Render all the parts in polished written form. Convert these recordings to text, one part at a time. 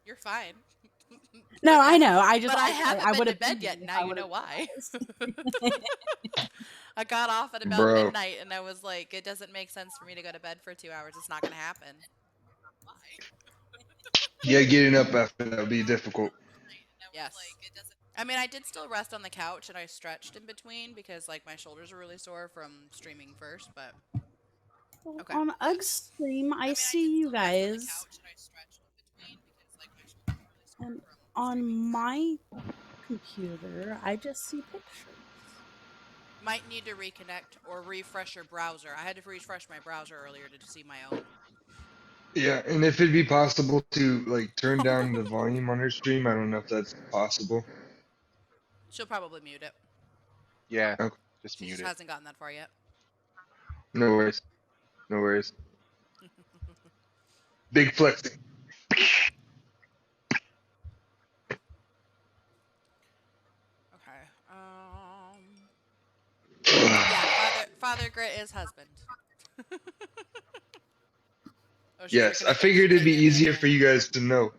You're fine. No, But I know. but I haven't I been would to have bed been yet. if Now I you would know why. have. I got off at about Bro. midnight, and I was like, it doesn't make sense for me to go to bed for 2 hours. It's not gonna happen. Yeah, getting up after that would be difficult. Yes. I mean, I did still rest on the couch, and I stretched in between because like my shoulders were really sore from streaming first. But okay. On Ugg's stream, I see you guys. And on my computer, I just see pictures. Might need to reconnect or refresh your browser. I had to refresh my browser earlier to see my own. Yeah, and if it'd be possible to like turn down the volume on her stream, I don't know if that's possible. She'll probably mute it. Yeah, Okay. just She mute just it. hasn't gotten that far yet. No worries. No worries. Big flexing. Okay. Yeah, Father Grit is husband. Oh, she's Yes, I reconnecting. figured it'd be easier for you guys to know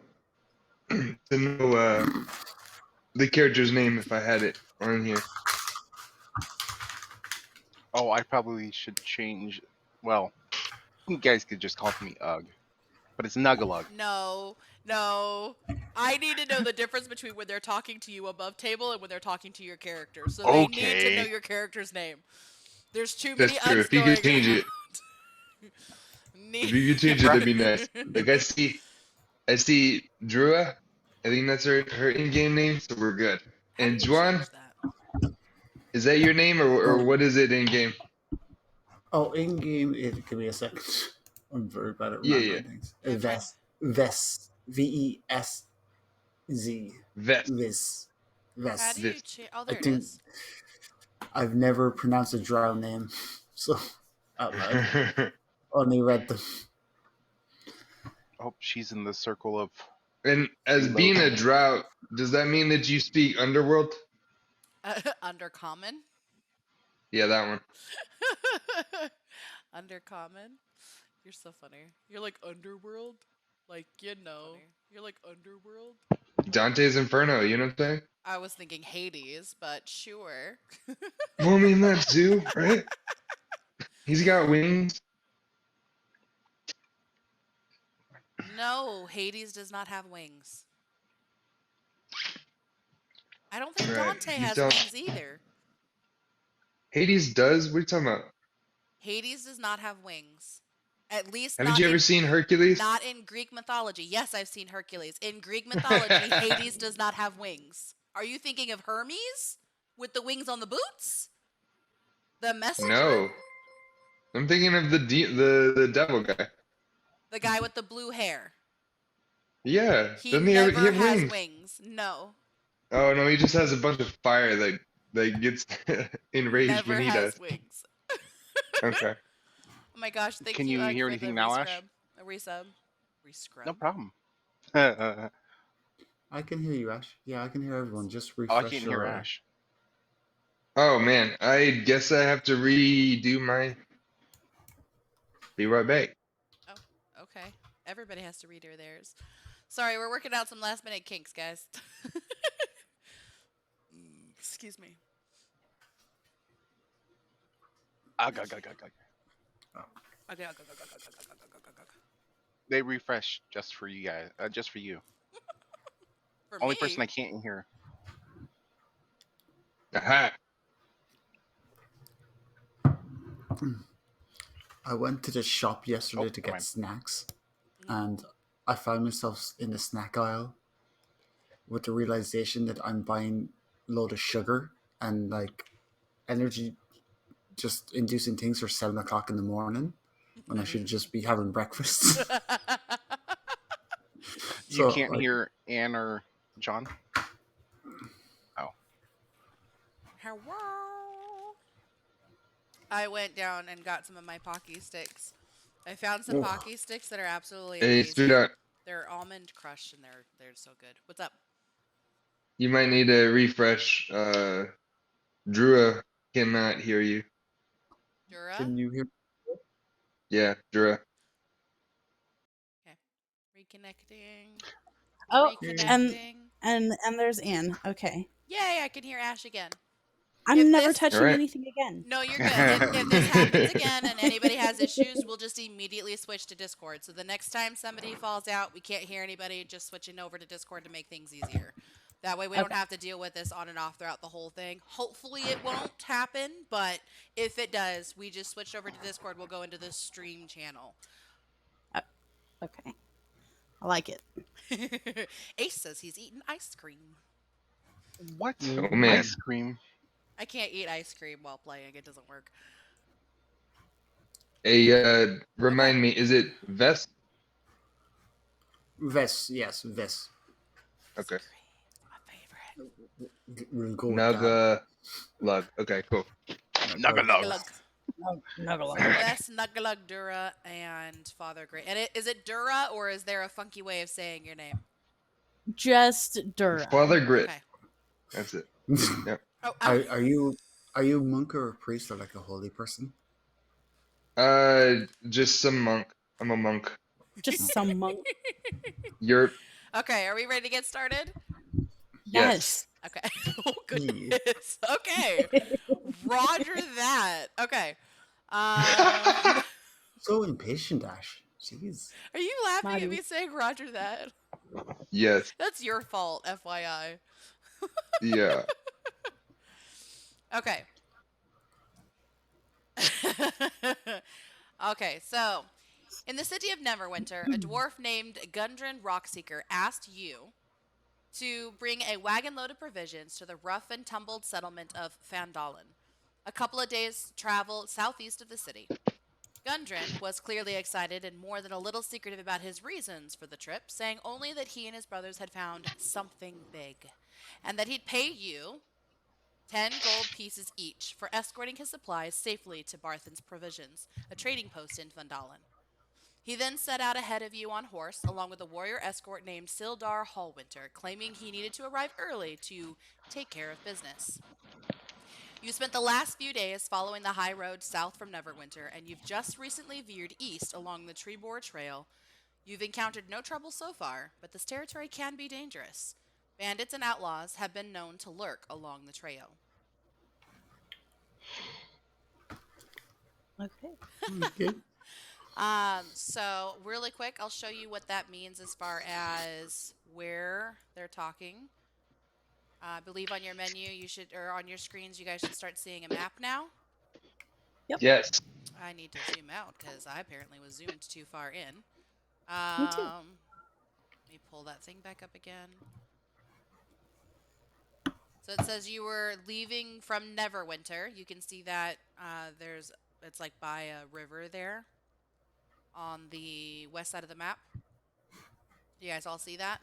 the character's name if I had it on here. Oh, I probably should change. Well, you guys could just call me Ugg, but it's Nuggalug. No, no. I need to know the difference between when they're talking to you above table and when they're talking to your character. So they need to know Okay. your character's name. There's too That's many true. Uggs If you could going change around. it, if you could change it, that'd be nice. Like I see Drua. I think that's her in-game name, so we're good. How do And you Juan, change that? is that your name or what is it in game? Oh, in game, it give me a second. I'm very bad at Yeah, yeah. remembering things. You're fine. Ves, Vesz, Vest. Vis, How Ves. do you This. change? Oh, I there it think is. I've never pronounced a drow name, so out loud. Only read them. Oh, she's in the circle of. And as being a Reloading. drought, does that mean that you speak Underworld? Undercommon. Yeah, that one. Undercommon. You're so funny. You're like Underworld. Like, you know. You're like Underworld. Dante's Inferno, you know what I'm saying? I was thinking Hades, but sure. Well, I mean, that too, right? He's got wings. No, Hades does not have wings. I don't think Right. Dante You has don't. wings either. Hades does? What are you talking about? Hades does not have wings. At least Haven't not you ever in, seen Hercules? not in Greek mythology. Yes, I've seen Hercules. In Greek mythology, Hades does not have wings. Are you thinking of Hermes with the wings on the boots? The messenger? No. I'm thinking of the devil guy. The guy with the blue hair. Yeah. He Doesn't he never have has wings? wings. No. Oh no, he just has a bunch of fire that gets enraged Never when he has does. wings. Okay. Oh my gosh, thank Can you, you Ugg, hear for anything the now, Ash? rescrub. A resub. Rescrub. No problem. I can hear you, Ash. Yeah, I can hear everyone. Just Oh, I refresh can't your. hear Ash. Oh man, I guess I have to redo my. Be right back. Oh, okay. Everybody has to redo theirs. Sorry, we're working out some last minute kinks, guys. Excuse me. Ugh, ugh, ugh, ugh, ugh. Okay. They refresh just for you guys. Just for you. For Only me? person I can't hear. Aha. I went to the shop yesterday Oh, to never get mind. snacks, and I found myself in the snack aisle with the realization that I'm buying a load of sugar and like energy just inducing things for 7 o'clock in the morning when I should just be having breakfast. You So, can't like, hear Anne or John? Oh. Hello. I went down and got some of my Pocky sticks. I found some Oh. Pocky sticks that are absolutely Hey, amazing. sweetheart, They're almond crushed and they're so good. What's up? you might need a refresh. Drua cannot hear you. Dura? can you hear? Yeah, Drua. Reconnecting. Oh, Reconnecting. and there's Anne. Okay. Yay, I can hear Ash again. I'm If never this- touching Alright. anything again. No, you're good. If this happens again and anybody has issues, we'll just immediately switch to Discord. So the next time somebody falls out, we can't hear anybody, just switching over to Discord to make things easier. That way we don't Okay. have to deal with this on and off throughout the whole thing. Hopefully it won't happen, but if it does, we just switch over to Discord. We'll go into the stream channel. Okay. I like it. Ace says he's eating ice cream. What? Oh man. Ice cream? I can't eat ice cream while playing. It doesn't work. Hey, remind me, is it Vest? Ves, yes, Ves. Okay. My favorite. We'll go with that. Naga Lug. Okay, cool. Nuggalug. So that's Nuggalug, Dura, and Father Great. And is it Dura, or is there a funky way of saying your name? Just Dura. Father Grit. Okay. That's it. Oh, Are you a monk or a priest or like a holy person? Just some monk. I'm a monk. Just some monk. You're okay. Are we ready to get started? yes. Okay. Oh goodness. Okay. Roger that. Okay. So impatient, Ash. Jeez. Are you laughing at Maddie. me saying Roger that? Yes. That's your fault, FYI. Yeah. Okay. Okay, so in the city of Neverwinter, a dwarf named Gundren Rockseeker asked you to bring a wagon load of provisions to the rough and tumbled settlement of Phendelver, a couple of days' travel southeast of the city. Gundren was clearly excited and more than a little secretive about his reasons for the trip, saying only that he and his brothers had found something big, and that he'd pay you 10 gold pieces each for escorting his supplies safely to Barthen's Provisions, a trading post in Phendelver. He then set out ahead of you on horse, along with a warrior escort named Sildar Hallwinter, claiming he needed to arrive early to take care of business. You spent the last few days following the high road south from Neverwinter, and you've just recently veered east along the Trebor Trail. You've encountered no trouble so far, but this territory can be dangerous. Bandits and outlaws have been known to lurk along the trail. Okay. Okay. So really quick, I'll show you what that means as far as where they're talking. I believe on your menu, or on your screens, you guys should start seeing a map now. Yes. I need to zoom out because I apparently was zoomed too far in. Me too. Let me pull that thing back up again. So it says you were leaving from Neverwinter. You can see that it's like by a river there on the west side of the map. Do you guys all see that?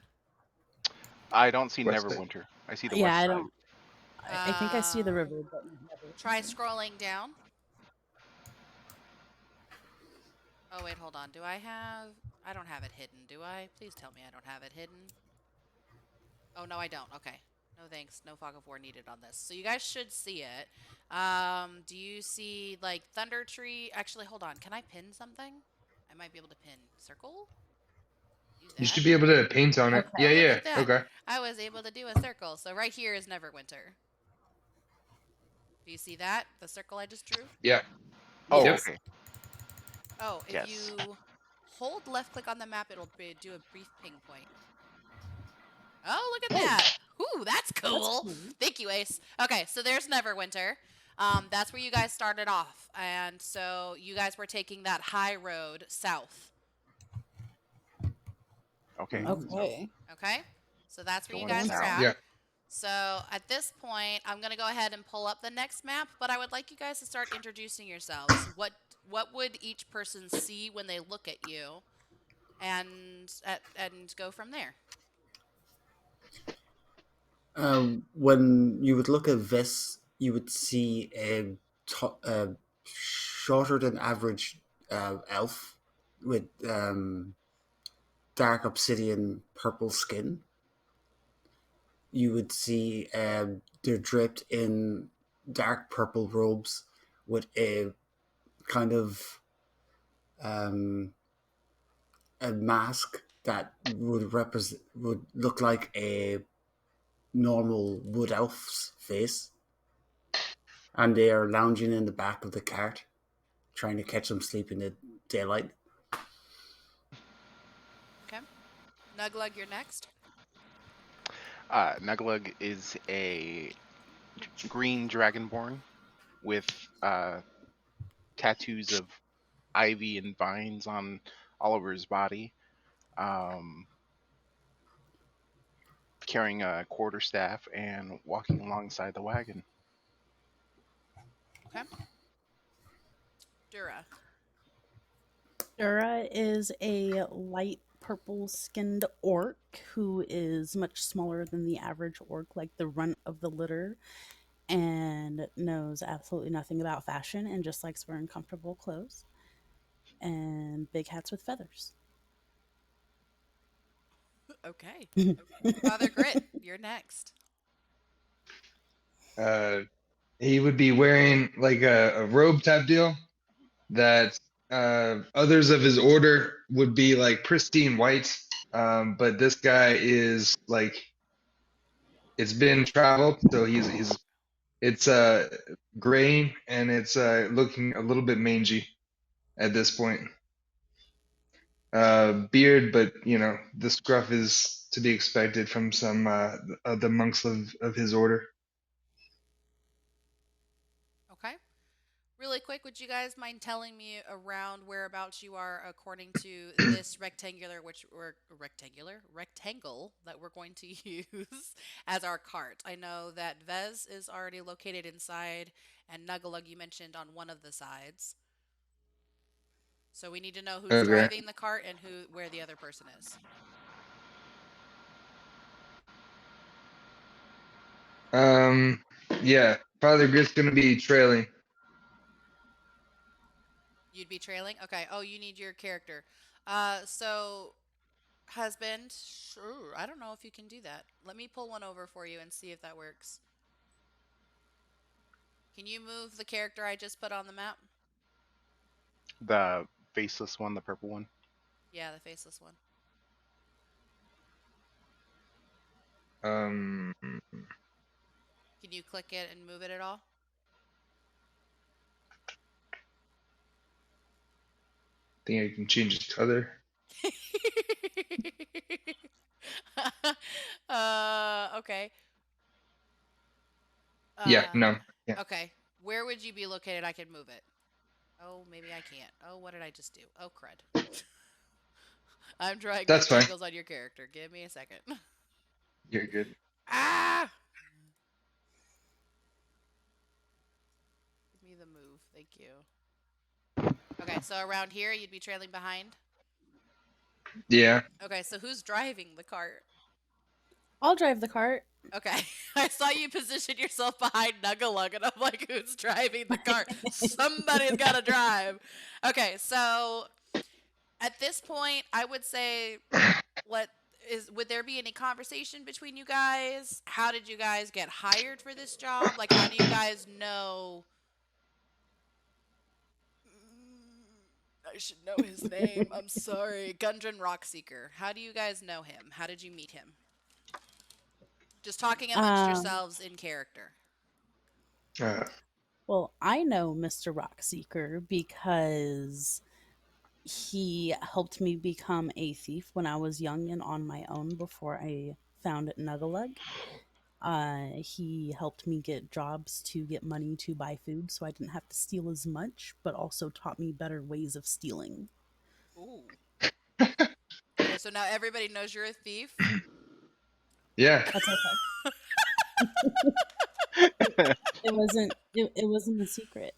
I don't see West side. Neverwinter. I see the Yeah, west I side. don't. I think I see the river, but never. Try scrolling down. Oh, wait, hold on. I don't have it hidden, do I? Please tell me I don't have it hidden. Oh, no, I don't. Okay. No thanks. No fog of war needed on this. So you guys should see it. Do you see, like, Thunder Tree? Actually, hold on. Can I pin something? I might be able to pin. Circle? Use You that. should be able to paint on it. Okay. Oh, look Yeah, at that. okay. I was able to do a circle. So right here is Neverwinter. Do you see that? The circle I just drew? Yeah. Oh, Yep. okay. Oh, if Yes. you hold left click on the map, it'll do a brief ping point. Oh, look at that. Ooh, that's cool. cool. Thank you, Ace. Okay, so there's Neverwinter. That's where you guys started off. And so you guys were taking that high road south. Okay. Okay. Okay? So that's where you Going guys are south. at. Yeah. So at this point, I'm going to go ahead and pull up the next map, but I would like you guys to start introducing yourselves. What would each person see when they look at you, and go from there? When you would look at Ves, you would see a shorter than average elf with dark obsidian purple skin. You would see they're draped in dark purple robes with a kind of a mask that would look like a normal wood elf's face, and they are lounging in the back of the cart, trying to catch them sleep in the daylight. Okay. Nuglug, you're next. Nuglug is a green dragonborn with tattoos of ivy and vines on all over his body. Carrying a quarterstaff and walking alongside the wagon. Okay. Dura. Dura is a light purple skinned orc who is much smaller than the average orc, like the runt of the litter, and knows absolutely nothing about fashion and just likes wearing comfortable clothes and big hats with feathers. Okay. Father Grit, you're next. He would be wearing like a robe type deal that others of his order would be like pristine white. But this guy is like it's been traveled, so he's it's graying and it's looking a little bit mangy at this point. Beard, but you know the scruff is to be expected from some the monks of his order. Okay. Really quick, would you guys mind telling me around whereabouts you are according to this rectangle that we're going to use as our cart? I know that Vez is already located inside, and Nugalug you mentioned on one of the sides. So we need to know who's Okay. driving the cart and where the other person is. Yeah, Father Grit's gonna be trailing. You'd be trailing? Okay. Oh, you need your character. So husband, sure. I don't know if you can do that. Let me pull one over for you and see if that works. Can you move the character I just put on the map? The faceless one, the purple one. Yeah, the faceless one. Um, Can you click it and move it at all? think I can change its color. Okay. Yeah, no, yeah. Okay. Where would you be located? I could move it. Oh, maybe I can't. Oh, what did I just do? Oh, crud. I'm drawing That's fine. rectangles on your character. Give me a second. You're good. Ah! Give me the move. Thank you. Okay, so around here, you'd be trailing behind? Yeah. Okay, so who's driving the cart? I'll drive the cart. Okay, I saw you position yourself behind Nugalug, and I'm like, who's driving the cart? Somebody's got to drive. Okay, so at this point, I would say, would there be any conversation between you guys? How did you guys get hired for this job? Like, how do you guys know? I should know his name. I'm sorry. Gundren Rockseeker. How do you guys know him? How did you meet him? Just talking amongst yourselves in character. Well, I know Mr. Rockseeker because he helped me become a thief when I was young and on my own before I found Nugalug. He helped me get jobs to get money to buy food so I didn't have to steal as much, but also taught me better ways of stealing. Ooh. Okay, so now everybody knows you're a thief? Yeah. That's okay. It wasn't a secret.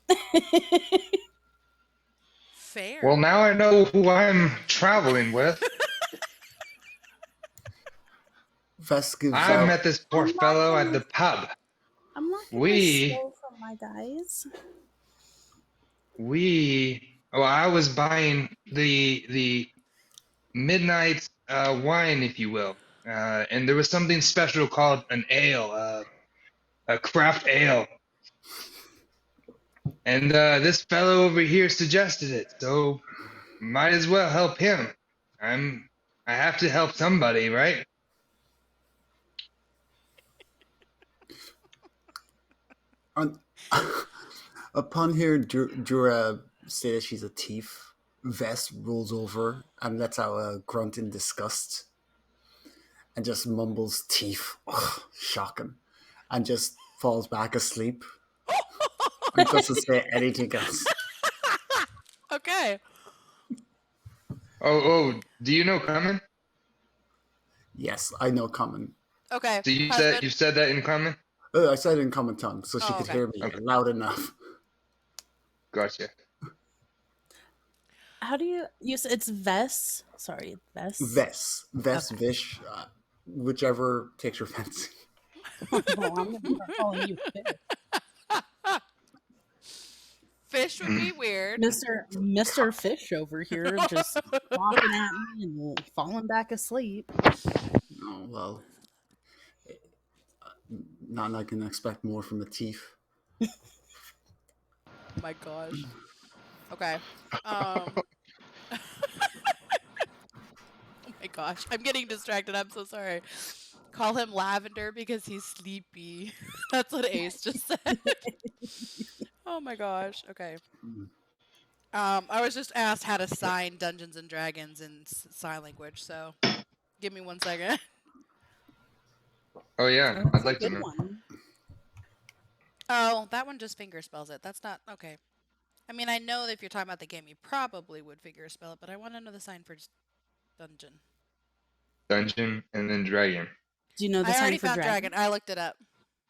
Fair. Well, now I know who I'm traveling with. Vest gives I out. met this poor fellow at the pub. I'm not gonna steal from my guys. Well, I was buying the midnight wine, if you will, and there was something special called an ale, a craft ale, and this fellow over here suggested it, so might as well help him. I'm I have to help somebody, right? On, upon hearing Jura say that she's a thief, Vess rolls over and lets out a grunt in disgust and just mumbles thief. Ugh, shocking. And just falls back asleep and doesn't say anything else. Okay. Oh, do you know common? Yes, I know common. Okay. So you Husband. said that in common? I said it in common tongue so she Oh, could okay. hear me Okay. loud enough. Gotcha. How do you say it's Vess? Sorry, Vess. Vess, Okay. Vish, whichever takes your fancy. Well, I'm gonna start calling you Fish. Fish would be weird. Mr. Fish over here just walking at me and falling back asleep. Oh, well. Not I can expect more from a thief. Oh my gosh. Okay. Oh my gosh. I'm getting distracted. I'm so sorry. Call him Lavender because he's sleepy. That's what Ace just said. Oh my gosh. Okay. I was just asked how to sign Dungeons and Dragons in sign language, so give me 1 second. Oh yeah, That's I'd a like to good know. one. Oh, that one just finger spells it. That's not okay. I mean, I know that if you're talking about the game, you probably would finger spell it, but I want to know the sign for dungeon. Dungeon and then dragon. Do you know the I sign already for found dragon? dragon. I looked it up.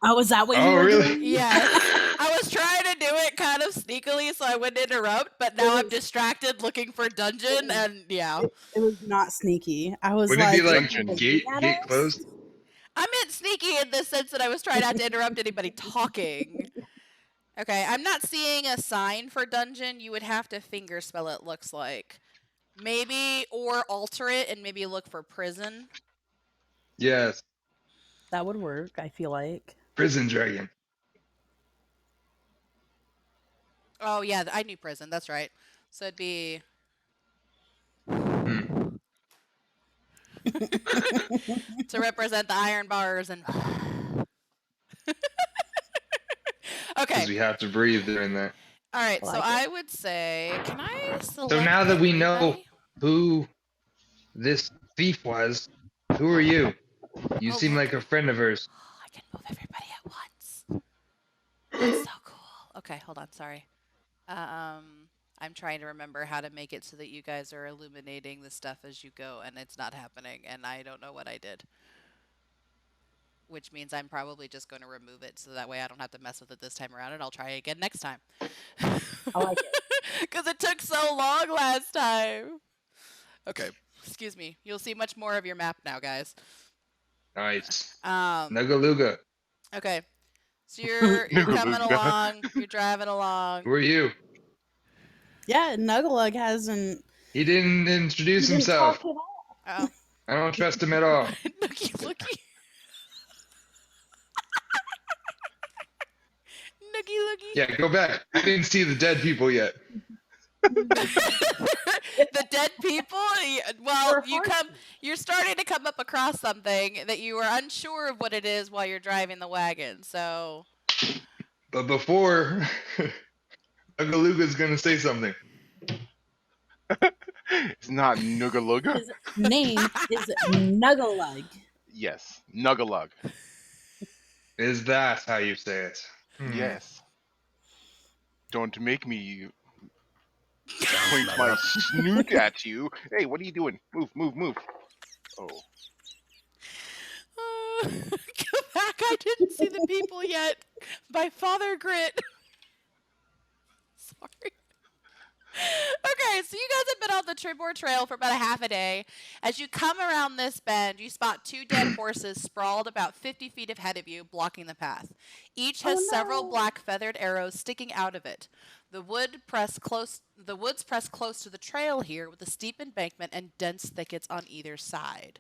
Oh, is that what you Oh were really? doing? Yes. I was trying to do it kind of sneakily so I wouldn't interrupt, but now I'm distracted looking for dungeon and yeah. It was not sneaky. I was Wouldn't it be like, like "Are you gate looking at us?" closed? I meant sneaky in the sense that I was trying not to interrupt anybody talking. Okay, I'm not seeing a sign for dungeon. You would have to finger spell it, looks like. Maybe, or alter it and maybe look for prison. Yes. That would work, I feel like. Prison dragon. Oh, yeah, I knew prison. That's right. So it'd be... to represent the iron bars and... Okay. Because we have to breathe during that. All right, I so like I would say, can I select So now that we know everybody? who this thief was, who are you? You Oh, seem look. like a friend of hers. I can move everybody at once. That's so cool. Okay, hold on. Sorry. I'm trying to remember how to make it so that you guys are illuminating the stuff as you go, and it's not happening, and I don't know what I did. Which means I'm probably just going to remove it so that way I don't have to mess with it this time around, and I'll try again next time. I like it. Because it took so long last time. Okay, excuse me. You'll see much more of your map now, guys. Nice. Um, Nugaluga. okay. So you're coming along, you're driving along. Who are you? Yeah, Nugalug hasn't. He didn't introduce He didn't himself. talk at all. Oh. I don't trust him at all. Nookie looky. Yeah, go back. I didn't see the dead people yet. The dead people? Well, They're you're starting to come up across something that you are unsure of what it is while you're driving the wagon, so. But before, Nugaluga's gonna say something. It's not Nugaluga. His name is Nugalug. Yes, Nugalug. Is that how you say it? Yes. Don't make me point my snoot at you. Hey, what are you doing? Move. Oh. Go back. I didn't see the people yet. By Father Grit. Sorry. Okay, so you guys have been on the Tribor Trail for about a half a day. As you come around this bend, you spot 2 dead horses sprawled about 50 feet ahead of you, blocking the path. Each has several black feathered arrows sticking out of it. The woods press close to the trail here with a steep embankment and dense thickets on either side.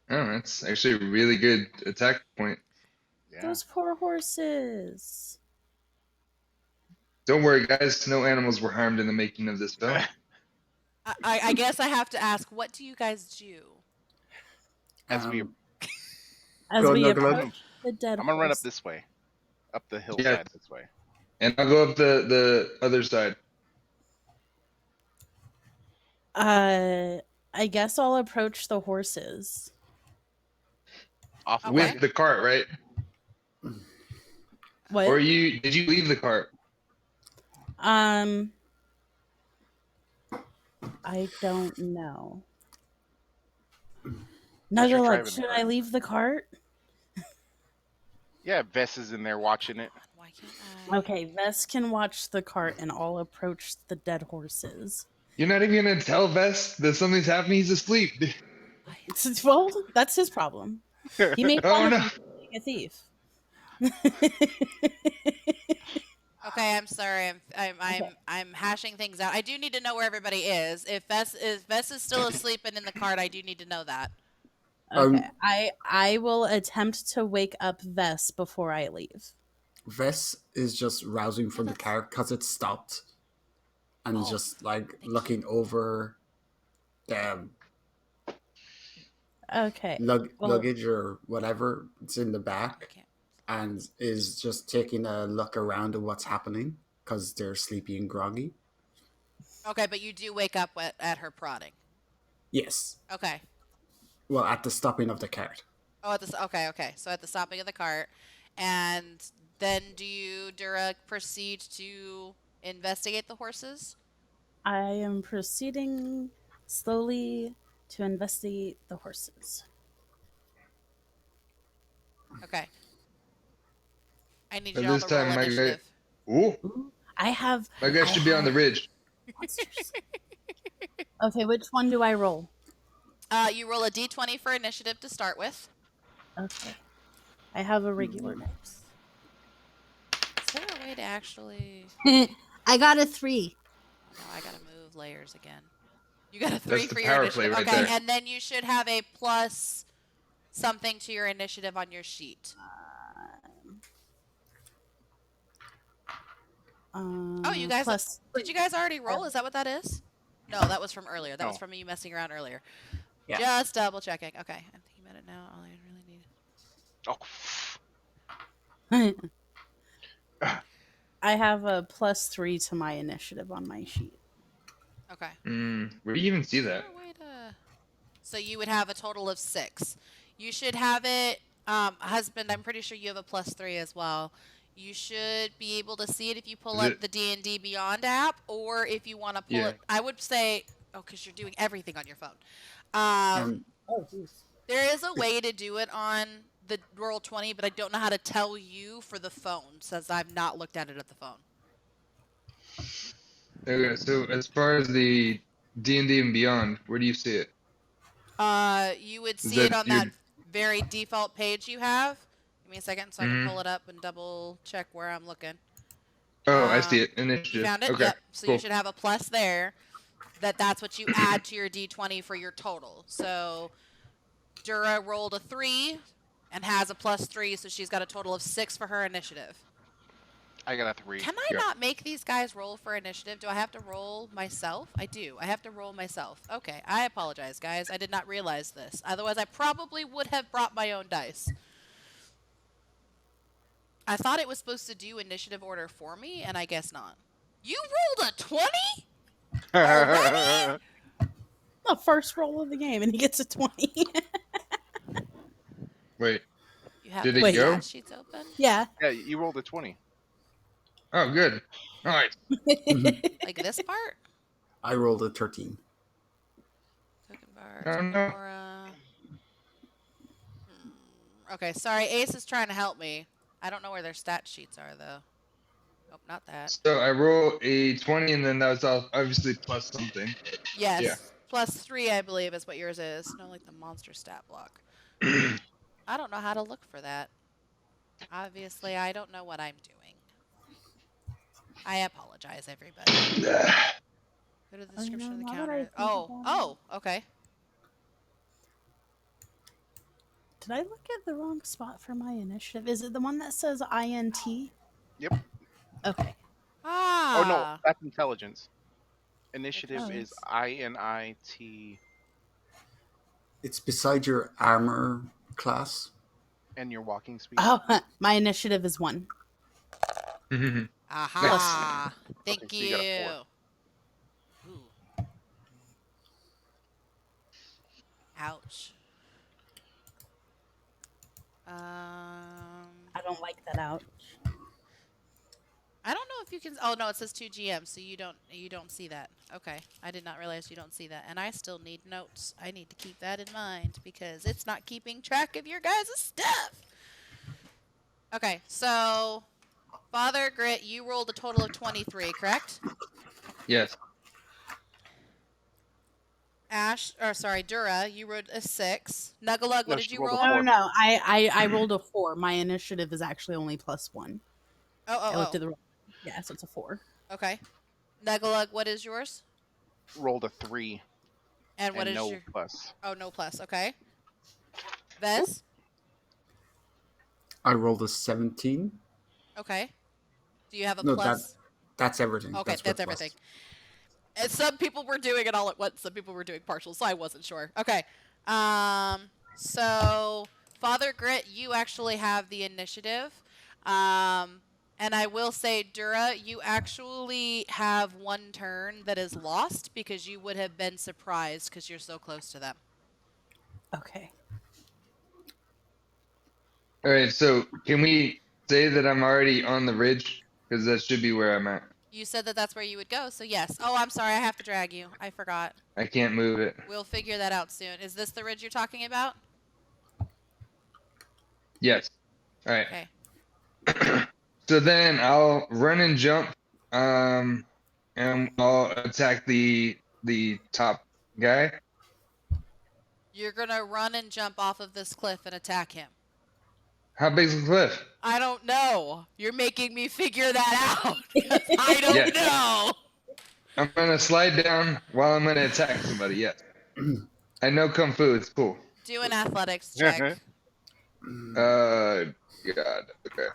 Oh, that's actually a really good attack point. Yeah. Those poor horses. Don't worry, guys. No animals were harmed in the making of this film. I guess I have to ask, what do you guys do? As we, As Go we Nugget. approach the dead I'm gonna run up horse, this way, up the hillside this way. And I'll go up the other side. I guess I'll approach the horses. Off the Okay. With the cart, right? What? Or did you leave the cart? I don't know. What's your Nugget, driving should cart? I leave the cart? Yeah, Vess is in there watching it. Why can't I? Okay, Vess can watch the cart and I'll approach the dead horses. You're not even gonna tell Vest that something's happening. He's asleep. Well, that's his problem. He made fun Oh of no! me for being a thief. Okay, I'm sorry. I'm hashing things out. I do need to know where everybody is. If Vess is still asleep and in the cart, I do need to know that. Okay, I will attempt to wake up Vess before I leave. Vess is just rousing from the car because it stopped, and Oh, just like thank looking over the Okay. luggage or whatever it's in the I back, can't. and is just taking a look around at what's happening because they're sleepy and groggy. Okay, but you do wake up at her prodding. Yes. Okay. Well, at the stopping of the cart. Oh, okay. So at the stopping of the cart, and then do you, Dura, proceed to investigate the horses? I am proceeding slowly to investigate the horses. Okay. I need But y'all this to roll time, my guy. initiative. Ooh, Ooh, I have. my guy should be on the ridge. Monsters. Okay, which one do I roll? You roll a d20 for initiative to start with. Okay. I have a regular dice. Is there a way to actually? I got a 3. Oh, no, I gotta move layers again. You got a 3 That's the for your power play initiative. right Okay, there. and then you should have a plus something to your initiative on your sheet. Oh, you guys. Plus Did you guys already roll? Is that what that is? No, that was from earlier. That was No. from you messing around earlier. Yeah. Just double checking. Okay, I'm thinking about it now. All I really need. Oh, I have a plus 3 to my initiative on my sheet. Okay. Where do you even see Is there that? a way to... So you would have a total of 6. You should have it, husband. I'm pretty sure you have a plus 3 as well. You should be able to see it if you pull Is up it- the DnD Beyond app, or if you want to pull Yeah. it. I would say, because you're doing everything on your phone. Oh, jeez. There is a way to do it on the Roll20, but I don't know how to tell you for the phone, since I've not looked at it at the phone. Okay, so as far as the D&D and Beyond, where do you see it? You would Is see it that on your- that very default page you have. Give me a second so I can Mhm. pull it up and double check where I'm looking. Oh, I see it. You Initiative. found it? Okay. Yep. So cool. you should have a plus there. That's what you add to your d20 for your total. So Dura rolled a 3 and has a plus 3, so she's got a total of 6 for her initiative. I got a 3. Can I not make these guys roll for initiative? Do I have to roll myself? I do. I have to roll myself. Okay, I apologize, guys. I did not realize this. Otherwise, I probably would have brought my own dice. I thought it was supposed to do initiative order for me, and I guess not. You rolled a 20? Already? The first roll of the game, and he gets a 20. Wait. You have Did the it go? stat sheets open? Yeah. Yeah, you rolled a 20. Oh, good. All right. Like this part? I rolled a 13. Token bar, Oh, token no. aura. Okay, sorry. Ace is trying to help me. I don't know where their stat sheets are, though. Nope, not that. So I roll a 20, and then that was obviously plus something. Yes. Yeah. Plus 3, I believe, is what yours is. No, like the monster stat block. I don't know how to look for that. Obviously, I don't know what I'm doing. I apologize, everybody. Go to the description of the now that I counter. think Oh, okay. Did I look at the wrong spot for my initiative? Is it the one that says INT? Yep. Okay. Ah. Oh, no, that's intelligence. Initiative Oh, is that's- INIT It's beside your armor class. and your walking speed. Oh, my initiative is 1. Nice. Aha! Thank Okay, so you. you got a 4. Ooh. Ouch. I don't like that out. I don't know if you can. Oh no, it says 2 GM, so you don't see that. Okay, I did not realize you don't see that, and I still need notes. I need to keep that in mind because it's not keeping track of your guys' stuff. Okay, so Father Grit, you rolled a total of 23, correct? Yes. Dura, you rolled a 6. Nugalug, No, what did she you rolled a roll? No, 4. no, I rolled a 4. My initiative is actually only +1. I looked Oh. at the roll. Yeah, so it's a 4. Okay. Nugalug, what is yours? Rolled a 3 And what and is no your? plus. Oh, no plus. Okay. Vez. I rolled a 17. Okay. Do you have a No, plus? that's everything. Okay, That's that's with everything. plus. And some people were doing it all at once. Some people were doing partial, so I wasn't sure. Okay. So Father Grit, you actually have the initiative. And I will say, Dura, you actually have 1 turn that is lost because you would have been surprised because you're so close to them. Okay. All right. So can we say that I'm already on the ridge? Because that should be where I'm at. You said that that's where you would go, so yes. Oh, I'm sorry, I have to drag you. I forgot. I can't move it. We'll figure that out soon. Is this the ridge you're talking about? Yes. All right. Okay. So then I'll run and jump, and I'll attack the top guy. You're gonna run and jump off of this cliff and attack him. How big's the cliff? I don't know. You're making me figure that out. 'Cause I don't Yeah. know. I'm gonna slide down while I'm gonna attack somebody. Yes. I know kung fu. It's cool. Do an athletics check. God. Okay.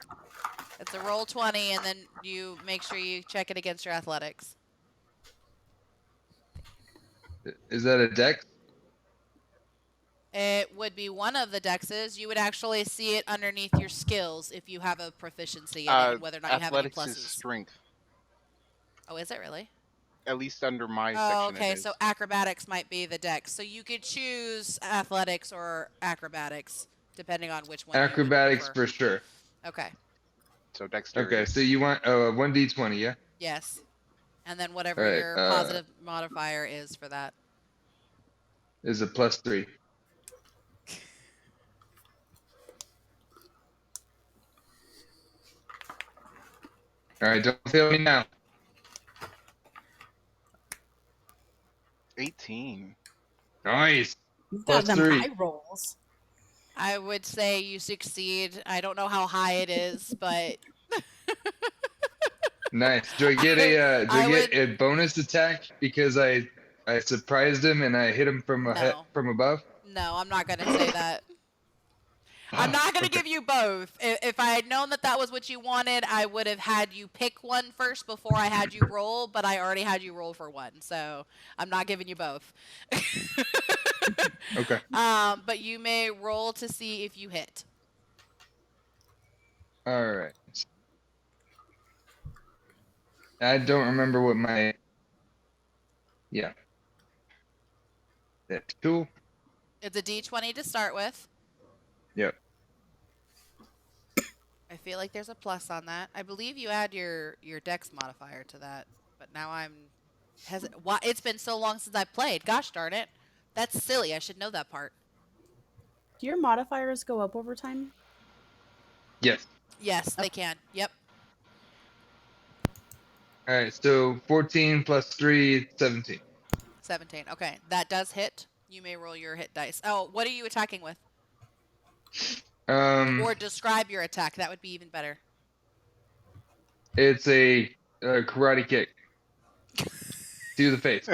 It's a roll 20, and then you make sure you check it against your athletics. Is that a dex? It would be one of the dexes. You would actually see it underneath your skills if you have a proficiency in it, and whether or not you have any Athletics is pluses. strength. Oh, is it really? At least under my Oh, section. okay. It is. So acrobatics might be the dex. So you could choose athletics or acrobatics, depending on which one. Acrobatics you for sure. Okay. So dexterity. Okay. So you want 1d20, yeah? Yes. And then whatever All right, your positive modifier is for that. Is a +3. All right. Don't fail me now. 18. Nice. You've got them +3. high rolls. I would say you succeed. I don't know how high it is, but Nice. Do I get a I would- a bonus attack because I surprised him and I hit him from No. from above? no, I'm not going to say that. I'm not going to Okay. give you both. If I had known that that was what you wanted, I would have had you pick one first before I had you roll, but I already had you roll for one, so I'm not giving you both. Okay. But you may roll to see if you hit. All right. I don't remember what my. Yeah. That's cool. It's a D20 to start with. Yep. I feel like there's a plus on that. I believe you add your dex modifier to that, but now I'm why it's been so long since I played. Gosh darn it. That's silly. I should know that part. Do your modifiers go up over time? Yes. Yes, they can. Yep. All right. So 14 plus 3, 17. 17. Okay. That does hit. You may roll your hit dice. Oh, what are you attacking with? Or describe your attack. That would be even better. It's a karate kick to the face.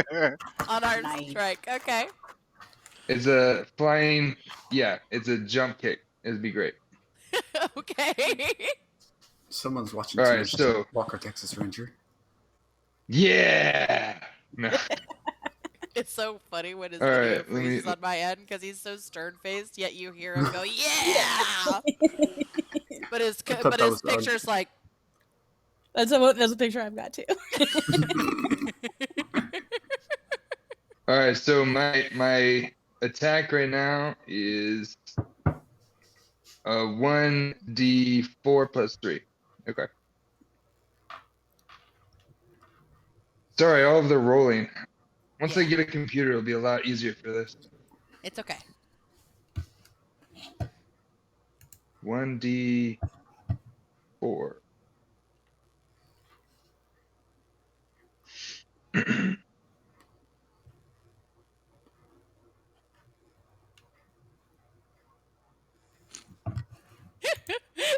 On our Nice. strike. Okay. It's a flying. Yeah. It's a jump kick. It'd be great. Okay. Someone's watching All too right, much so- Walker Texas Ranger. Yeah. No. It's so funny when his All video right, let me. freezes on my end because he's so stern-faced, yet you hear him go, "Yeah!" But his I thought that was odd. picture's like, That's a picture I've got too. All right, so my attack right now is 1d4 plus 3. Okay. Sorry, all of the rolling. Once I Yeah. get a computer, it'll be a lot easier for this. it's okay. 1d4.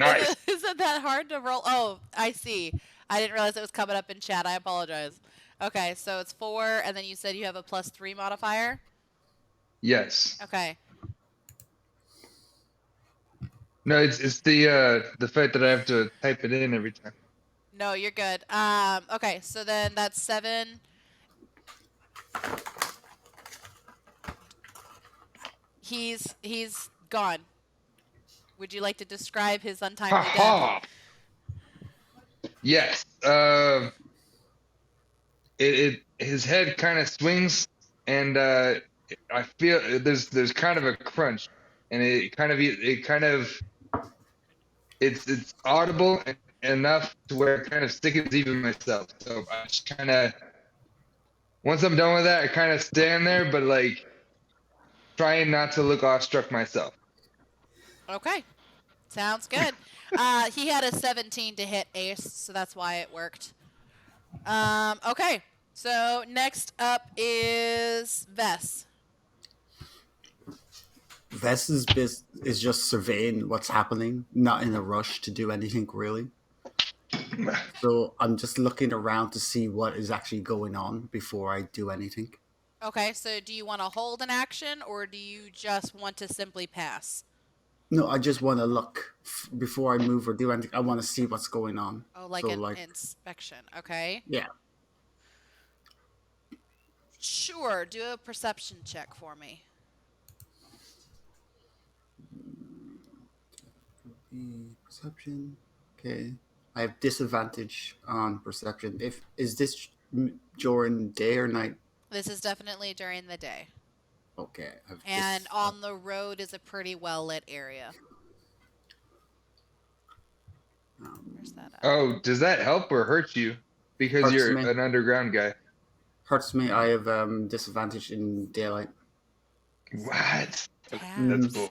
Nice. Isn't that hard to roll? Oh, I see. I didn't realize it was coming up in chat. I apologize. Okay, so it's 4, and then you said you have a +3 modifier? Yes. Okay. No, it's the fact that I have to type it in every time. No, you're good. Okay, so then that's 7. He's gone. Would you like to describe his Ha untimely death? ha. Yes. His head kind of swings, and I feel there's kind of a crunch, and it's audible enough to where it kind of sickens even myself. So I just kind of once I'm done with that, I kind of stand there, but like trying not to look awestruck myself. Okay. Sounds good. He had a 17 to hit Ace, so that's why it worked. Okay. So next up is Vess. Vess is just surveying what's happening, not in a rush to do anything really. So I'm just looking around to see what is actually going on before I do anything. Okay, so do you want to hold an action, or do you just want to simply pass? No, I just want to look before I move or do anything. I want to see what's going on. Oh, like So, an inspection. Okay. Yeah. Sure. Do a perception check for me. Perception. Okay. I have disadvantage on perception. Is this during day or night? This is definitely during the day. Okay. And on the road is a pretty well lit area. Where's that at? Oh, does that help or hurt you? Because Hurts you're me. an underground guy. Hurts me. I have disadvantage in daylight. What? Tabs. That's bull.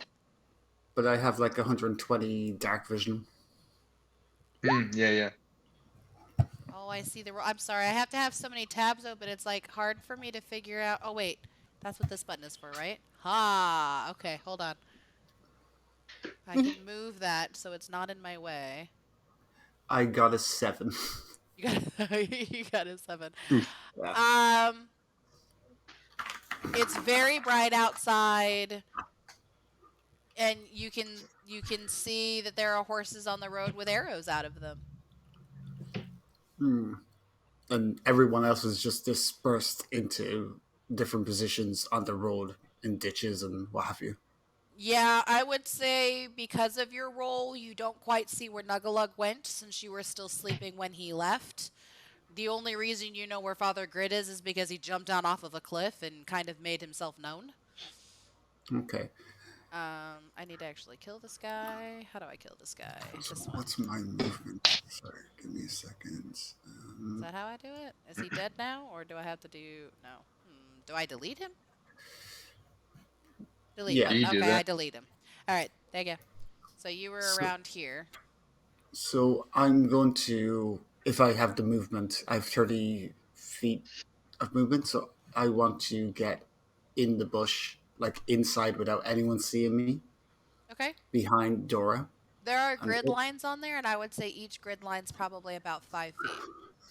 But I have like 120 dark vision. Yeah. Oh, I see the. I'm sorry. I have to have so many tabs open. It's like hard for me to figure out. Oh wait, that's what this button is for, right? Ha. Okay, hold on. I can move that so it's not in my way. I got a 7. You got a 7. Yeah. It's very bright outside, and you can see that there are horses on the road with arrows out of them. And everyone else is just dispersed into different positions on the road in ditches and what have you. Yeah, I would say because of your role, you don't quite see where Nugalug went since you were still sleeping when he left. The only reason you know where Father Grid is because he jumped down off of a cliff and kind of made himself known. Okay. I need to actually kill this guy. How do I kill this guy? This one. What's my movement? Sorry, give me a second. Is that how I do it? Is he dead now, or do I have to do... No. Do I delete him? Delete. Yeah, you do Okay, that. I delete him. All right, there you go. So you were around here. So I'm going to, if I have the movement, I have 30 feet of movement, so I want to get in the bush, like inside without anyone seeing me, Okay. behind Dora. There are grid lines on there, and I would say each grid line's probably about 5 feet.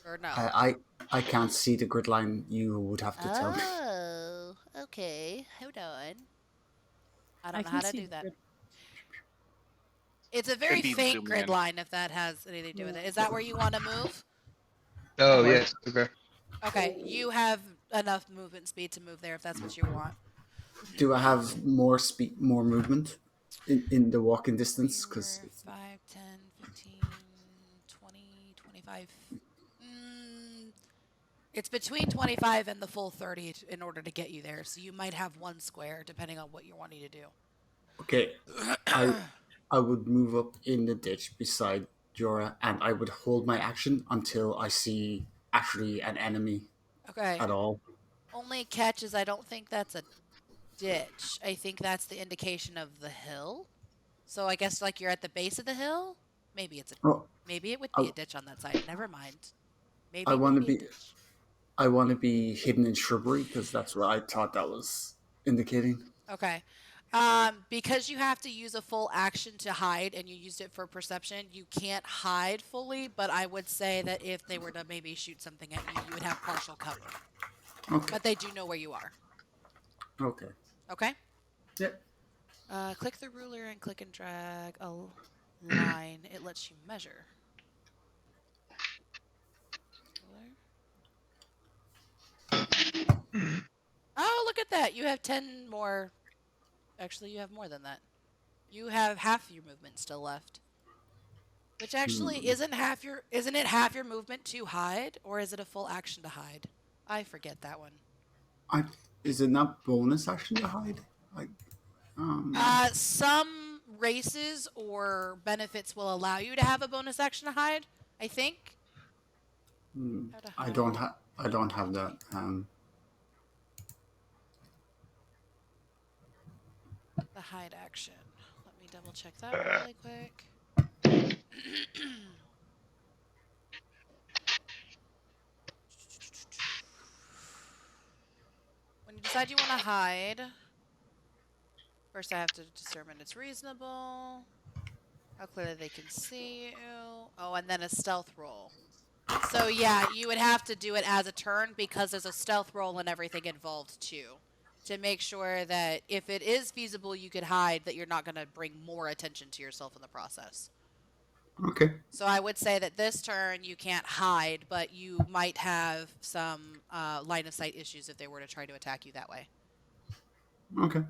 Or no. I can't see the grid line. You would have to tell me. Oh, okay. Hold on. I don't know can how to see do that. grid- It's a very Could be faint zoom grid in. line if that has anything to do with it. Is that where you want to move? Oh, yes. Okay. Okay, you have enough movement speed to move there if that's what you want. Do I have more speed, more movement in the walking distance? 3, Because 5, 10, 15, 20, 25. It's between 25 and the full 30 in order to get you there. So you might have 1 square depending on what you're wanting to do. okay, I would move up in the ditch beside Jorah, and I would hold my action until I see actually an enemy Okay. at all. Only catch is I don't think that's a ditch. I think that's the indication of the hill. So I guess like you're at the base of the hill. Maybe it's a. Oh, Maybe it would I, be a ditch on that side. Never mind. Maybe I it would want to be a be ditch. I want to be hidden in shrubbery because that's what I thought that was indicating. Okay. Because you have to use a full action to hide and you used it for perception, you can't hide fully, but I would say that if they were to maybe shoot something at you, you would have partial cover. Okay. But they do know where you are. Okay. Okay? Yep. Click the ruler and click and drag a line. It lets you measure. Oh, look at that. You have 10 more. Actually, you have more than that. You have half your movement still left. Which actually isn't it half your movement to hide, or is it a full action to hide? I forget that one. Is it not bonus action to hide? Like, Some races or benefits will allow you to have a bonus action to hide, I think. How to I hide. don't have that. The hide action. Let me double check that one really quick. When you decide you want to hide, first I have to determine it's reasonable, how clearly they can see you. Oh, and then a stealth roll. So yeah, you would have to do it as a turn because there's a stealth roll and everything involved too. To make sure that if it is feasible you could hide, that you're not going to bring more attention to yourself in the process. Okay. So I would say that this turn you can't hide, but you might have some line of sight issues if they were to try to attack you that way. Okay.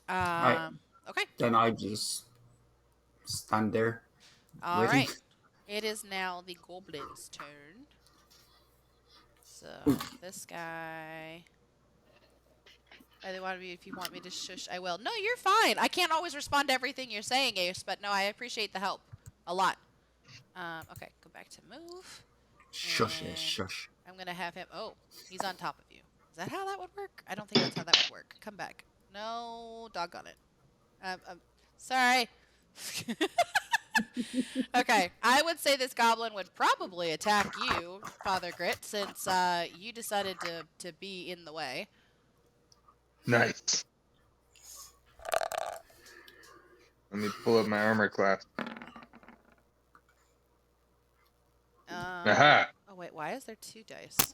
Okay. Then I just stand there. All waiting. right. It is now the goblin's turn. So this guy. If you want me to shush, I will. No, you're fine. I can't always respond to everything you're saying, Ace, but no, I appreciate the help a lot. Okay, go back to move. Shush, And yes, shush. I'm going to have him. Oh, he's on top of you. Is that how that would work? I don't think that's how that would work. Come back. No, doggone it. I'm sorry. Okay, I would say this goblin would probably attack you, Father Grit, since you decided to be in the way. Nice. Let me pull up my armor class. Aha! Oh wait, why is there 2 dice?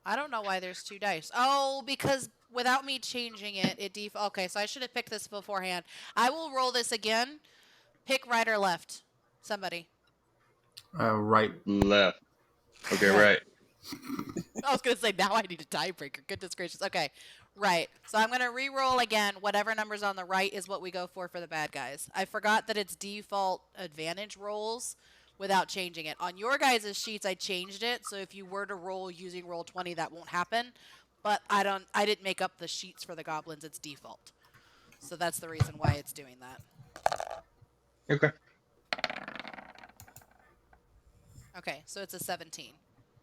I don't know why there's 2 dice. Oh, because without me changing it, okay, so I should have picked this beforehand. I will roll this again. Pick right or left. Somebody. Right. Left. Okay, right. I was going to say, now I need a tiebreaker. Goodness gracious. Okay, right. So I'm going to re-roll again. Whatever number's on the right is what we go for the bad guys. I forgot that it's default advantage rolls without changing it. On your guys' sheets, I changed it. So if you were to roll using Roll20, that won't happen. But I didn't make up the sheets for the goblins. It's default. So that's the reason why it's doing that. Okay. Okay, so it's a 17.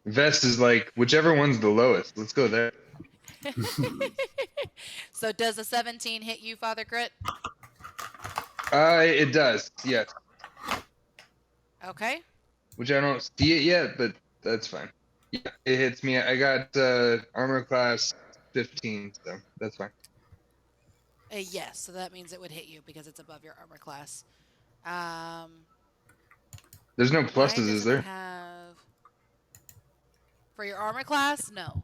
Vest is like, whichever one's the lowest. Let's go there. So does a 17 hit you, Father Grit? It does, yes. Okay. Which I don't see it yet, but that's fine. Yeah, it hits me. I got armor class 15, so that's fine. Yes, so that means it would hit you because it's above your armor class. There's no Why pluses, does is it there? have... For your armor class? No.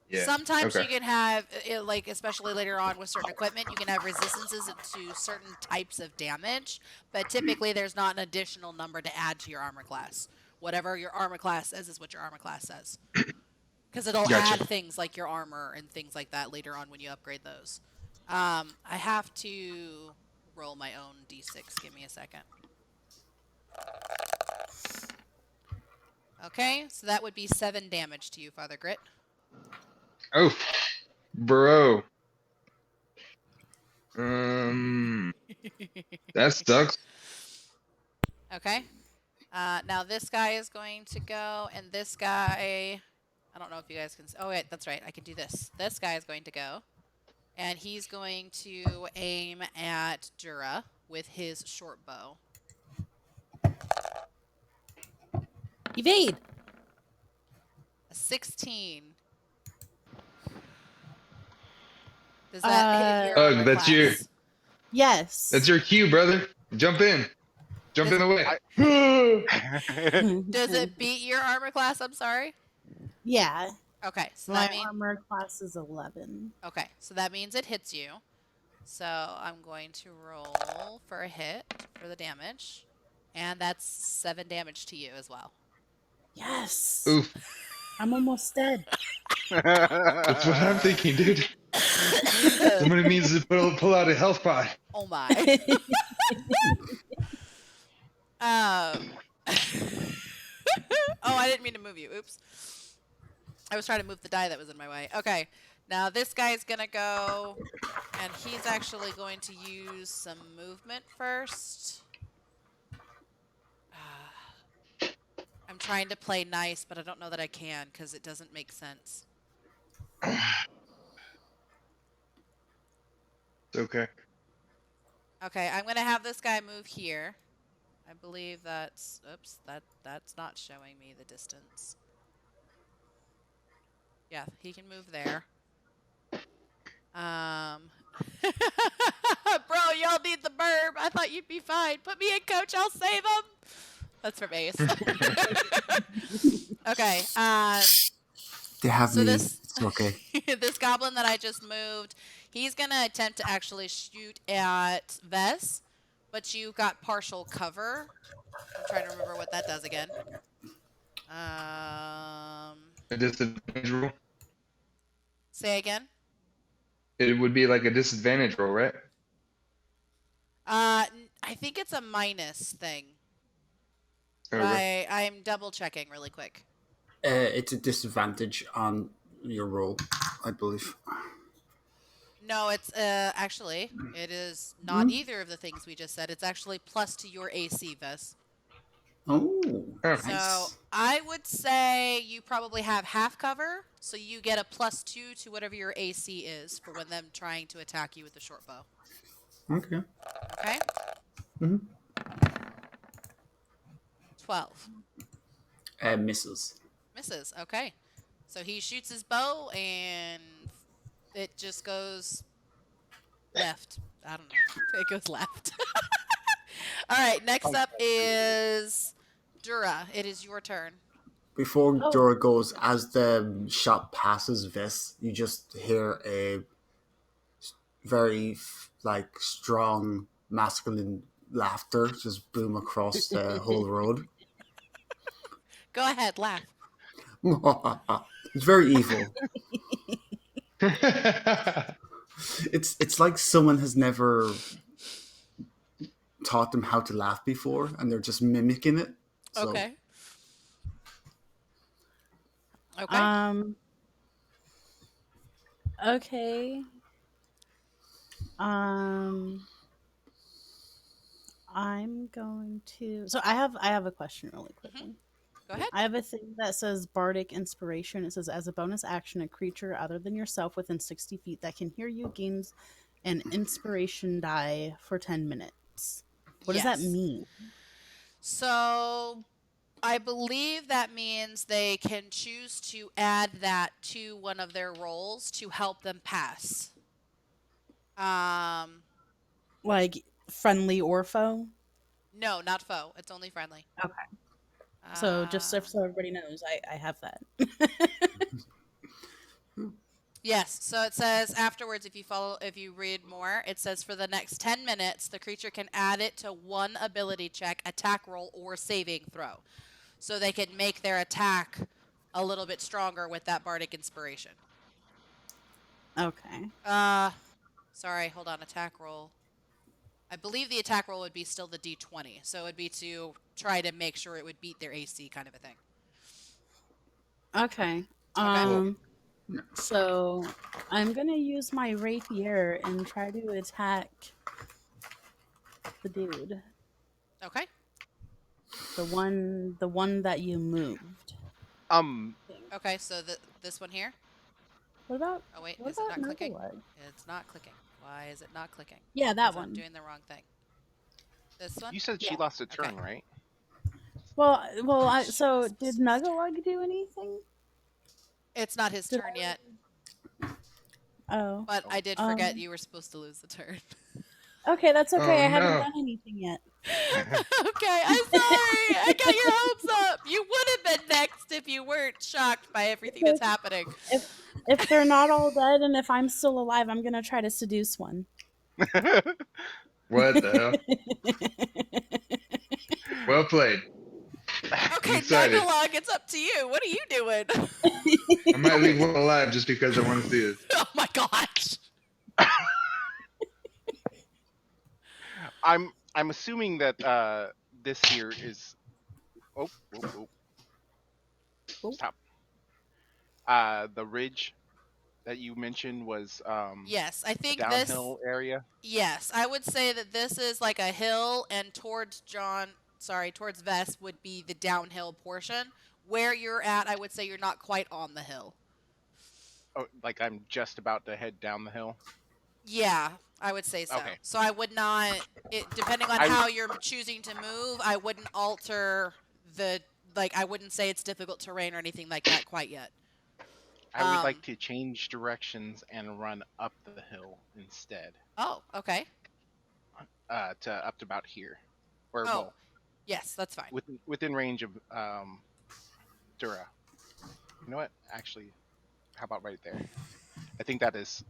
Yeah. Sometimes okay. you can have, like, especially later on with certain equipment, you can have resistances to certain types of damage, but typically there's not an additional number to add to your armor class. whatever your armor class says is what your armor class says. Because it'll Gotcha. add things like your armor and things like that later on when you upgrade those. I have to roll my own d6. Give me a second. Okay, so that would be 7 damage to you, Father Grit. Oh, bro. That sucks. Okay. Now this guy is going to go, and this guy, I don't know if you guys can. Oh wait, that's right. I can do this. This guy is going to go, and he's going to aim at Dura with his short bow. Evade. A 16. Does that hit your armor that's your- class? Yes. That's your cue, brother. Jump in. Jump in the way. Does it beat your armor class? I'm sorry. Yeah. Okay, so My that means armor class is 11. okay, so that means it hits you. So I'm going to roll for a hit for the damage, and that's 7 damage to you as well. Yes. Oof. I'm almost dead. That's what I'm thinking, dude. Somebody needs to pull out a health pot. Oh my. Oh, I didn't mean to move you. Oops. I was trying to move the die that was in my way. Okay. Now this guy's going to go, and he's actually going to use some movement first. I'm trying to play nice, but I don't know that I can because it doesn't make sense. It's okay. Okay, I'm going to have this guy move here. I believe that's... Oops, that's not showing me the distance. Yeah, he can move there. Bro, y'all need the burb. I thought you'd be fine. Put me in, coach. I'll save him. That's from Ace. Okay. They have So me. this- It's okay. This goblin that I just moved, he's going to attempt to actually shoot at Vess, but you got partial cover. I'm trying to remember what that does again. A disadvantage roll. Say again. It would be like a disadvantage roll, right? I think it's a minus thing. But Okay. I'm double checking really quick. It's a disadvantage on your roll, I believe. No, it's actually it is not either of the things we just said. It's actually plus to your AC, Vess. Oh, Oh. So nice. I would say you probably have half cover, so you get a +2 to whatever your AC is for when them trying to attack you with the short bow. Okay. Okay. Mhm. 12 Misses. misses. Okay. So he shoots his bow and it just goes left. I don't know. It goes left. All right. Next up is Dura. It is your turn. Before Oh. Dora goes, as the shot passes Vis, you just hear a very strong masculine laughter just boom across the whole road. Go ahead, laugh. It's very evil. It's like someone has never taught them how to laugh before, and they're just mimicking it. So, Okay. Okay. Okay. I'm going to. So I have a question really quickly. Go ahead. I have a thing that says Bardic Inspiration. It says, as a bonus action, a creature other than yourself within 60 feet that can hear you gains an inspiration die for 10 minutes. What does that Yes. mean? So I believe that means they can choose to add that to one of their rolls to help them pass. Like friendly or foe? No, not foe. It's only friendly. Okay. So just so everybody knows, I have that. Yes. So it says afterwards, if you read more, it says for the next 10 minutes, the creature can add it to one ability check, attack roll, or saving throw. so they can make their attack a little bit stronger with that bardic inspiration. Okay. Sorry, hold on, attack roll. I believe the attack roll would be still the D20, so it would be to try to make sure it would beat their AC kind of a thing. Okay. Okay. So I'm gonna use my rapier and try to attack the dude. Okay. The one that you moved. Okay, so this one here. What about Oh wait, what is it about not clicking? Nuggalug? It's not clicking. Why is it not clicking? Yeah, that 'Cause I'm one. doing the wrong thing. This one? You said she Yeah. lost a turn, Okay. right? So did Nuggalug do anything? It's not his Did turn yet, Oh. but I did forget you were supposed to lose the turn. Okay, that's okay. Oh, I haven't no. done anything yet. Okay, I'm sorry. I got your hopes up. You would have been next if you weren't shocked by everything that's happening. If they're not all dead and if I'm still alive, I'm gonna try to seduce one. What the hell? Well played. I'm Okay, excited. Nuggalug, it's up to you. What are you doing? I might leave one alive just because I want to see this. Oh my gosh. I'm assuming that this here is. Oh. Oh. Stop. The ridge that you mentioned was Yes, I a think downhill area. Yes, I would say that this is like a hill, and towards Vest would be the downhill portion. Where you're at, I would say you're not quite on the hill. Oh, like I'm just about to head down the hill. Yeah, I would say so. Okay. So I would not, depending on how you're choosing to move, I wouldn't alter I wouldn't say it's difficult terrain or anything like that quite yet. I would like to change directions and run up the hill instead. Oh, okay. To up to about here. Or well, yes, that's fine. Within range of Dura. You know what? Actually, how about right there? I think that is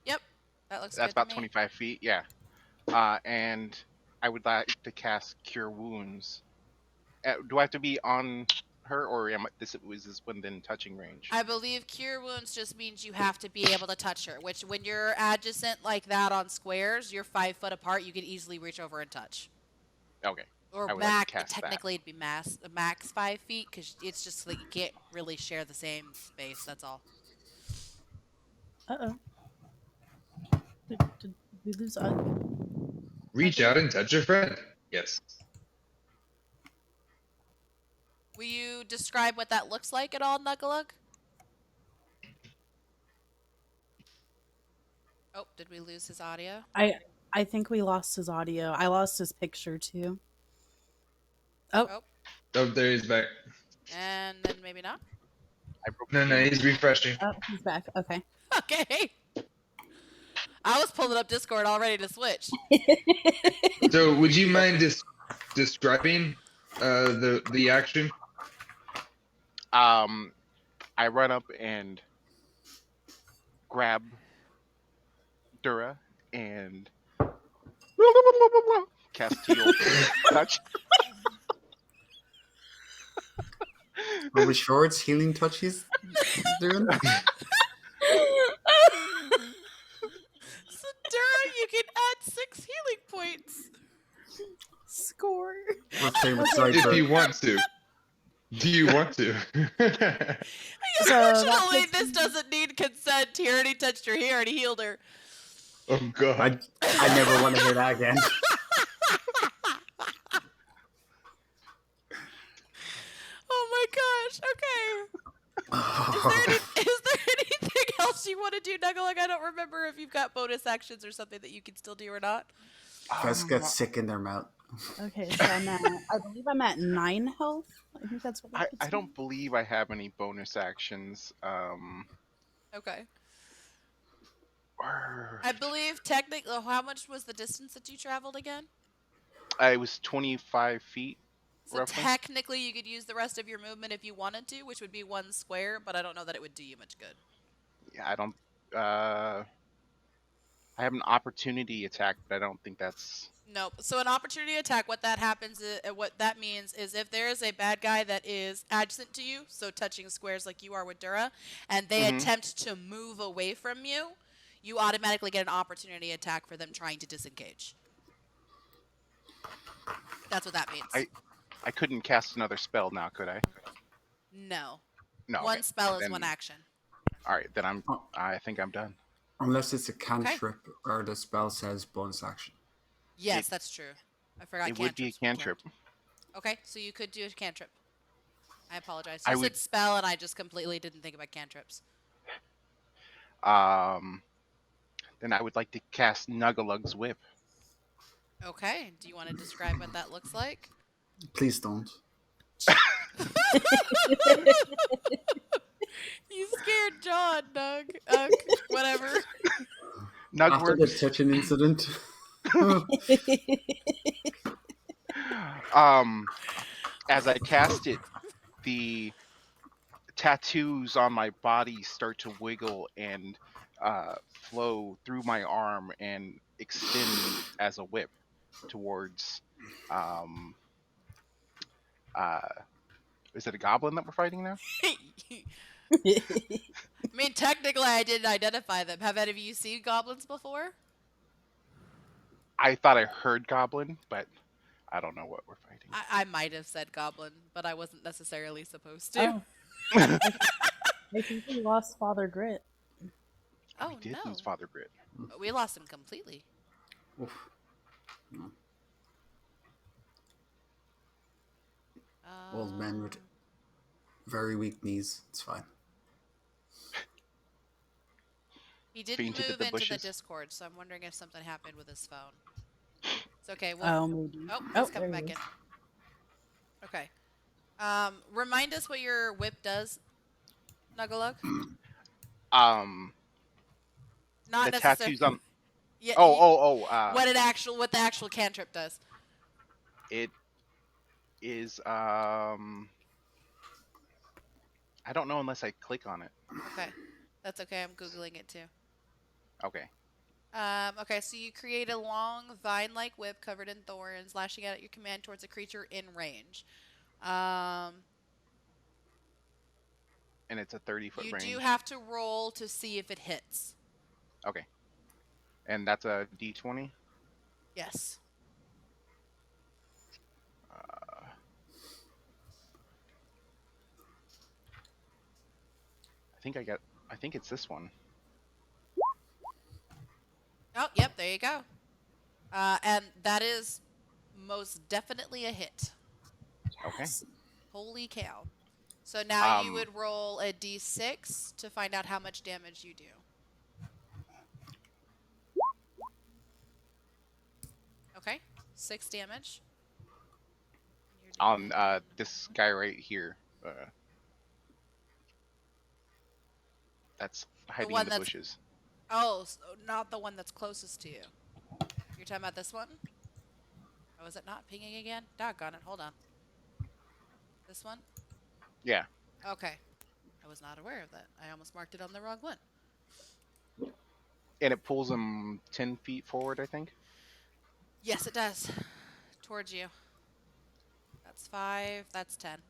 Yep. That looks that's good about to me. 25 feet, yeah. And I would like to cast Cure Wounds. Do I have to be on her, or this is within touching range? I believe Cure Wounds just means you have to be able to touch her, which when you're adjacent like that on squares, you're 5 foot apart, you can easily reach over and touch. Okay. Or technically it'd be max 5 feet, because it's just that you can't really share the same space, that's all. Uh-oh. Did we lose Reach out and touch your friend. Yes. Will you describe what that looks like at all, Nuggalug? Oh, did we lose his audio? I think we lost his audio. I lost his picture too. Oh, there he's back. And then maybe not? No, he's refreshing. Oh, he's back. Okay. Okay. I was pulling up Discord all ready to switch. So, would you mind describing the action? I run up and grab Dura and cast Teal Touch. Are we sure it's healing touch he's doing? So, Dura, you can add 6 healing points. Score. If you want to. Do you want to? Unfortunately, this doesn't need consent. He already touched her. He already healed her. Oh, God. I never want to hear that again. Oh my gosh. Okay. Is there anything else you want to do, Nuggalug? I don't remember if you've got bonus actions or something that you can still do or not. Just get sick in their mouth. Okay, so I believe I'm at 9 health. I think that's what I don't believe I have any bonus actions. Okay. I believe technically, how much was the distance that you traveled again? It was 25 feet. So roughly. Technically, you could use the rest of your movement if you wanted to, which would be 1 square, but I don't know that it would do you much good. Yeah, I don't. I have an opportunity attack, but I don't think that's Nope. So an opportunity attack, what that means is if there is a bad guy that is adjacent to you, so touching squares like you are with Dura, and they Mhm. attempt to move away from you, you automatically get an opportunity attack for them trying to disengage. That's what that means. I couldn't cast another spell now, could I? No. No. One Okay. spell is Then one action. all right. Then Oh, I think I'm done. unless it's a Okay. cantrip or the spell says bonus action. Yes, that's true. I forgot It would be a cantrips. would count. cantrip. Okay, so you could do a cantrip. I apologize. I You would. said spell, and I just completely didn't think about cantrips. Then I would like to cast Nuggalug's Whip. Okay, do you want to describe what that looks like? Please don't. You scared John, Doug. Whatever. After the Nugworks. touching incident. As I cast it, the tattoos on my body start to wiggle and flow through my arm and extend as a whip towards. Is it a goblin that we're fighting now? I mean, technically, I didn't identify them. Have any of you seen goblins before? I thought I heard goblin, but I don't know what we're fighting. I might have said goblin, but I wasn't necessarily supposed to. Oh, I think we lost Father Grit. Oh, We did no. lose Father Grit. We lost him completely. Oof. No. Old men with very weak knees. It's fine. He didn't Fainted in move the into the bushes. Discord, so I'm wondering if something happened with his phone. It's okay. Maybe. Oh, he's coming there back he in. is. Okay. Remind us what your whip does, Nuggalug. Not The necessarily. tattoos on. Yeah. Oh. What the actual cantrip does. It is. I don't know unless I click on it. Okay. That's okay. I'm Googling it too. Okay. Okay, so you create a long vine-like whip covered in thorns, lashing out at your command towards a creature in range. And it's a 30-foot You range. do have to roll to see if it hits. Okay. And that's a D20. Yes. I think it's this one. Oh, yep, there you go. And that is most definitely a hit. Okay. Holy cow. So now you Um, would roll a d6 to find out how much damage you do. Okay, 6 damage. You're On doing- this guy right here. That's hiding one in the that's- bushes. Oh, so not the one that's closest to you. You're talking about this one? Oh, is it not pinging again? Doggone it, hold on. This one? Yeah. Okay. I was not aware of that. I almost marked it on the wrong one. And it pulls him 10 feet forward, I think. Yes, it does. Towards you. That's 5. That's 10.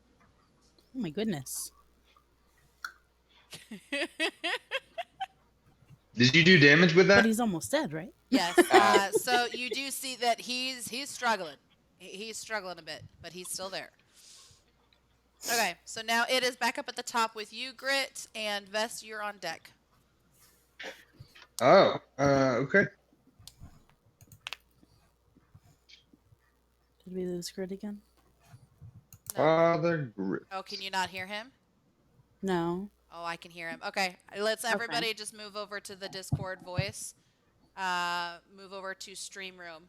Oh my goodness. Did you do damage with But that? he's almost dead, right? Yes. So you do see that he's struggling. He's struggling a bit, but he's still there. Okay, so now it is back up at the top with you, Grit, and Vest, you're on deck. Oh, okay. Did we lose Grit again? No. Father Grit. Oh, can you not hear him? No. Oh, I can hear him. Okay, let's everybody just move over to the Discord voice. Move over to Stream Room.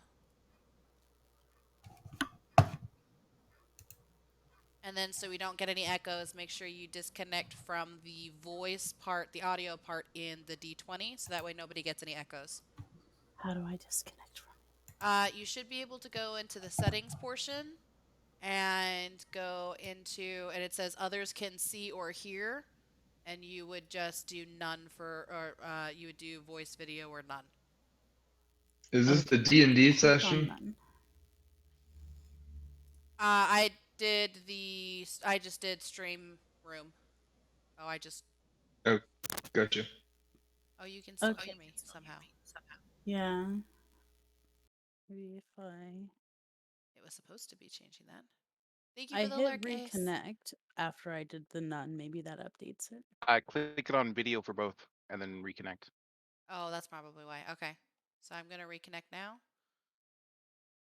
And then so we don't get any echoes, make sure you disconnect from the voice part, the audio part in the D20, so that way nobody gets any echoes. How do I disconnect from? You should be able to go into the settings portion and go into, and it says others can see or hear, and you would just do none for, or you would do voice, video, or none. Is this the Okay, D&D click on session? none. I just did stream room. Oh, Oh, gotcha. Oh, you can still Okay. hear me somehow. Yeah. Maybe if I It was supposed to be changing that. Thank you for I the hit lurk, Ace. reconnect after I did the none. Maybe that updates it. I click it on video for both, and then reconnect. Oh, that's probably why. Okay. So I'm going to reconnect now.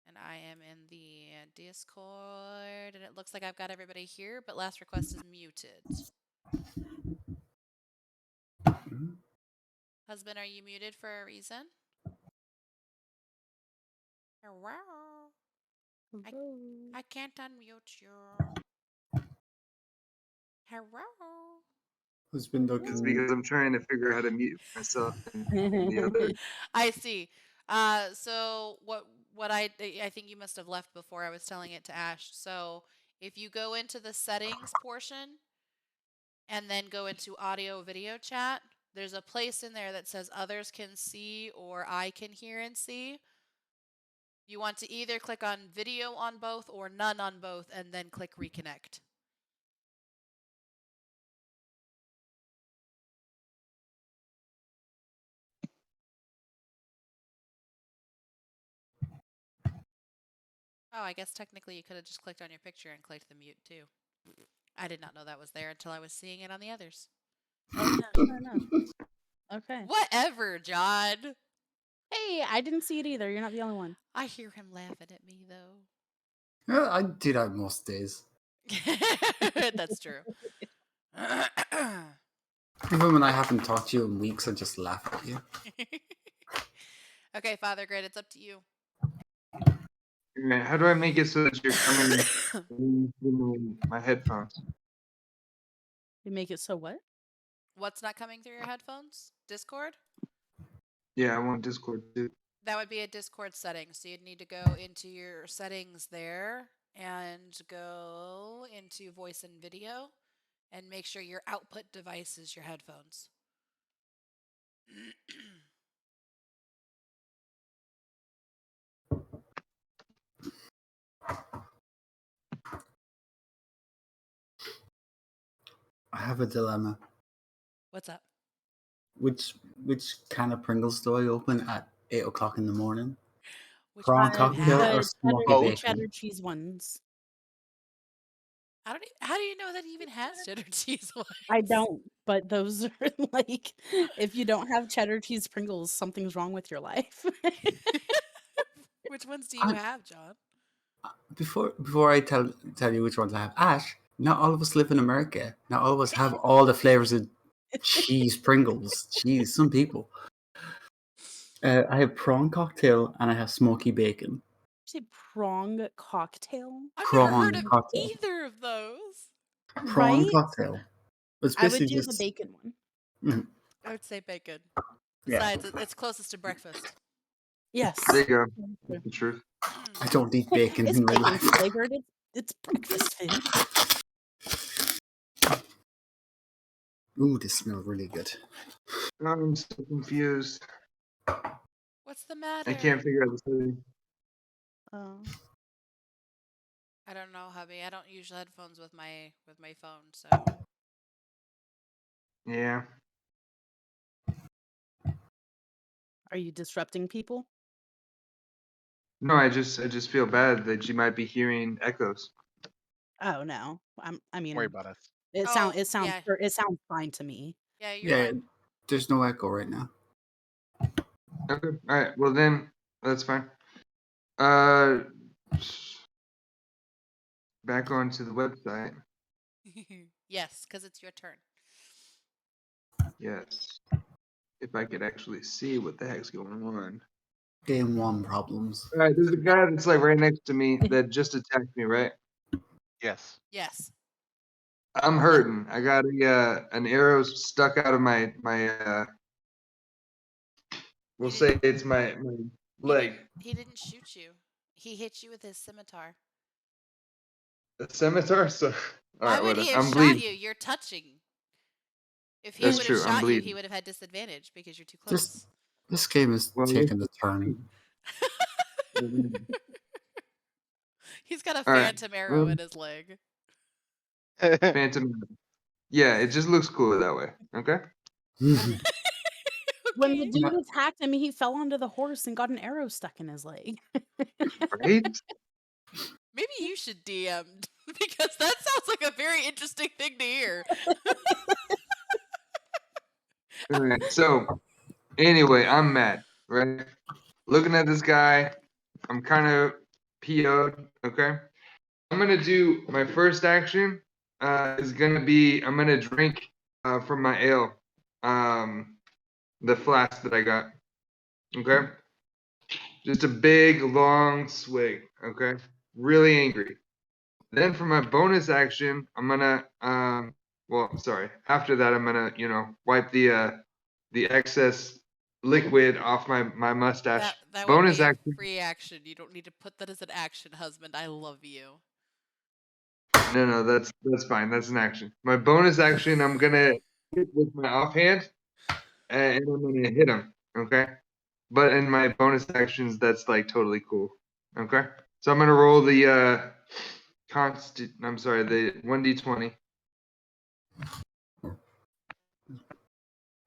And I am in the Discord, and it looks like I've got everybody here, but last request is muted. Husband, are you muted for a reason? Hello? I can't unmute you. Hello? Husband, It's because I'm trying to figure out how to mute myself in the other. I see. So what I think you must have left before I was telling it to Ash. So if you go into the settings portion and then go into audio video chat, there's a place in there that says others can see or I can hear and see. You want to either click on video on both or none on both and then click reconnect. Oh, I guess technically you could have just clicked on your picture and clicked the mute too. I did not know that was there until I was seeing it on the others. Oh yeah, sure enough. Okay. Whatever, John. Hey, I didn't see it either. You're not the only one. I hear him laughing at me though. Yeah, I do that most days. That's true. Even when I haven't talked to you in weeks, I just laugh at you. Okay, Father Grid, it's up to you. Alright, how do I make it so that you're coming in my headphones? You make it so what? What's not coming through your headphones? Discord? Yeah, I want Discord too. That would be a Discord setting. So you'd need to go into your settings there and go into voice and video and make sure your output device is your headphones. I have a dilemma. What's up? Which can of Pringles do I open at 8 o'clock in the morning? Which Prawn one do you cocktail have? or smoky Oh. bacon? cheddar cheese ones. How do you know that it even has cheddar cheese ones? I don't, but those are like, if you don't have cheddar cheese Pringles, something's wrong with your life. Which ones do you have, John? Before I tell you which ones I have, Ash, not all of us live in America. Not all of us have all the flavors of cheese Pringles. Cheese, some people. I have prawn cocktail and I have smoky bacon. Say prong cocktail, I've Prawn never heard of cocktail. either of those. Prawn right? cocktail. It's I would basically do just the bacon one. I would say bacon. Yeah. Besides, it's closest to breakfast. Yes. There you go. That's the truth. I don't eat bacon It's in real bacon life. flavored. It's breakfast food. Ooh, this smells really good. I'm so confused. What's the matter? I can't figure out the setting. Oh. I don't know, hubby. I don't use headphones with my phone, so. Yeah. Are you disrupting people? No, I just feel bad that you might be hearing echoes. Oh no. I mean, Don't worry about us. it Oh, sounds yeah. it sounds fine to me. Yeah, you're Yeah, fine. there's no echo right now. Okay. All right. Well then, that's fine. Back onto the website. Yes, because it's your turn. Yes. If I could actually see what the heck's going on. Game 1 problems. All right. There's a guy that's like right next to me that just attacked me. Right. Yes. Yes. I'm hurting. I got an arrow stuck out of my we'll say it's my leg. He didn't shoot you. He hit you with his scimitar. A scimitar. So all Why right. would Whatever. he have I'm shot bleeding. you? You're touching. If he That's would have true, I'm shot you, he bleeding. would have had disadvantage because you're too close. This game is Well, taking the turn. He's got a All right. phantom arrow in his leg. Phantom. Yeah, it just looks cooler that way. Okay. When the Okay. dude attacked him, he fell onto the horse and got an arrow stuck in his leg. Right. Maybe you should DM because that sounds like a very interesting thing to hear. All right. So anyway, I'm mad. Right. Looking at this guy, I'm kind of PO'd. Okay. I'm gonna do my first action. Is gonna be I'm gonna drink from my ale, the flask that I got. Okay. Just a big long swig. Okay. Really angry. Then for my bonus action, I'm gonna well, sorry. After that, I'm gonna wipe the excess liquid off my mustache. That would Bonus be a action. free action. You don't need to put that as an action, husband. I love you. No, that's fine. That's an action. My bonus action, I'm gonna hit with my offhand, and I'm gonna hit him. Okay. But in my bonus actions, that's like totally cool. Okay. So I'm gonna roll the I'm sorry, the 1d20.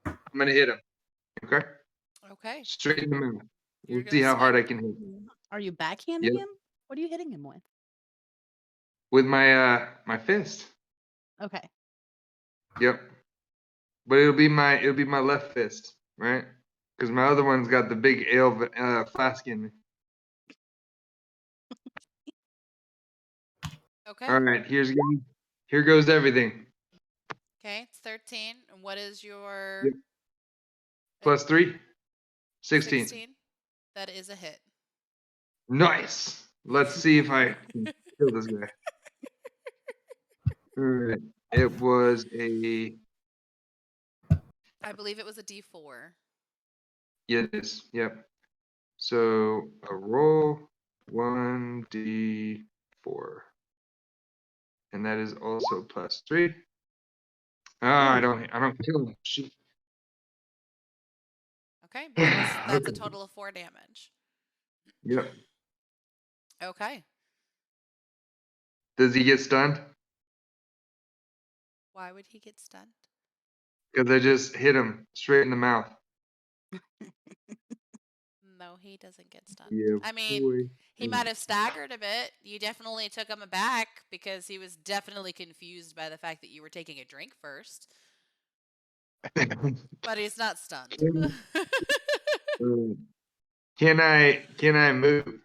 I'm gonna hit him. Okay. Okay. Straight in the middle. You're We'll gonna see how hard swing. I can hit. Are you backhanding Yep. him? What are you hitting him with? With my my fist. Okay. Yep. But it'll be my left fist, right? Because my other one's got the big ale flask in me. Okay. All right. Here goes everything. Okay. It's 13. And what is your Yep. Plus 3, 16. 16? That is a hit. Nice. Let's see if I can kill this guy. All right. It was a I believe it was a D4. yeah, it is. Yep. So a roll 1d4. And that is also plus 3. I don't kill him. Shoot. Okay. That's a total of 4 damage. Yep. Okay. Does he get stunned? Why would he get stunned? Because I just hit him straight in the mouth. No, he doesn't get stunned. Yeah, I mean, boy. he might have staggered a bit. You definitely took him aback because he was definitely confused by the fact that you were taking a drink first. But he's not stunned. Can I move?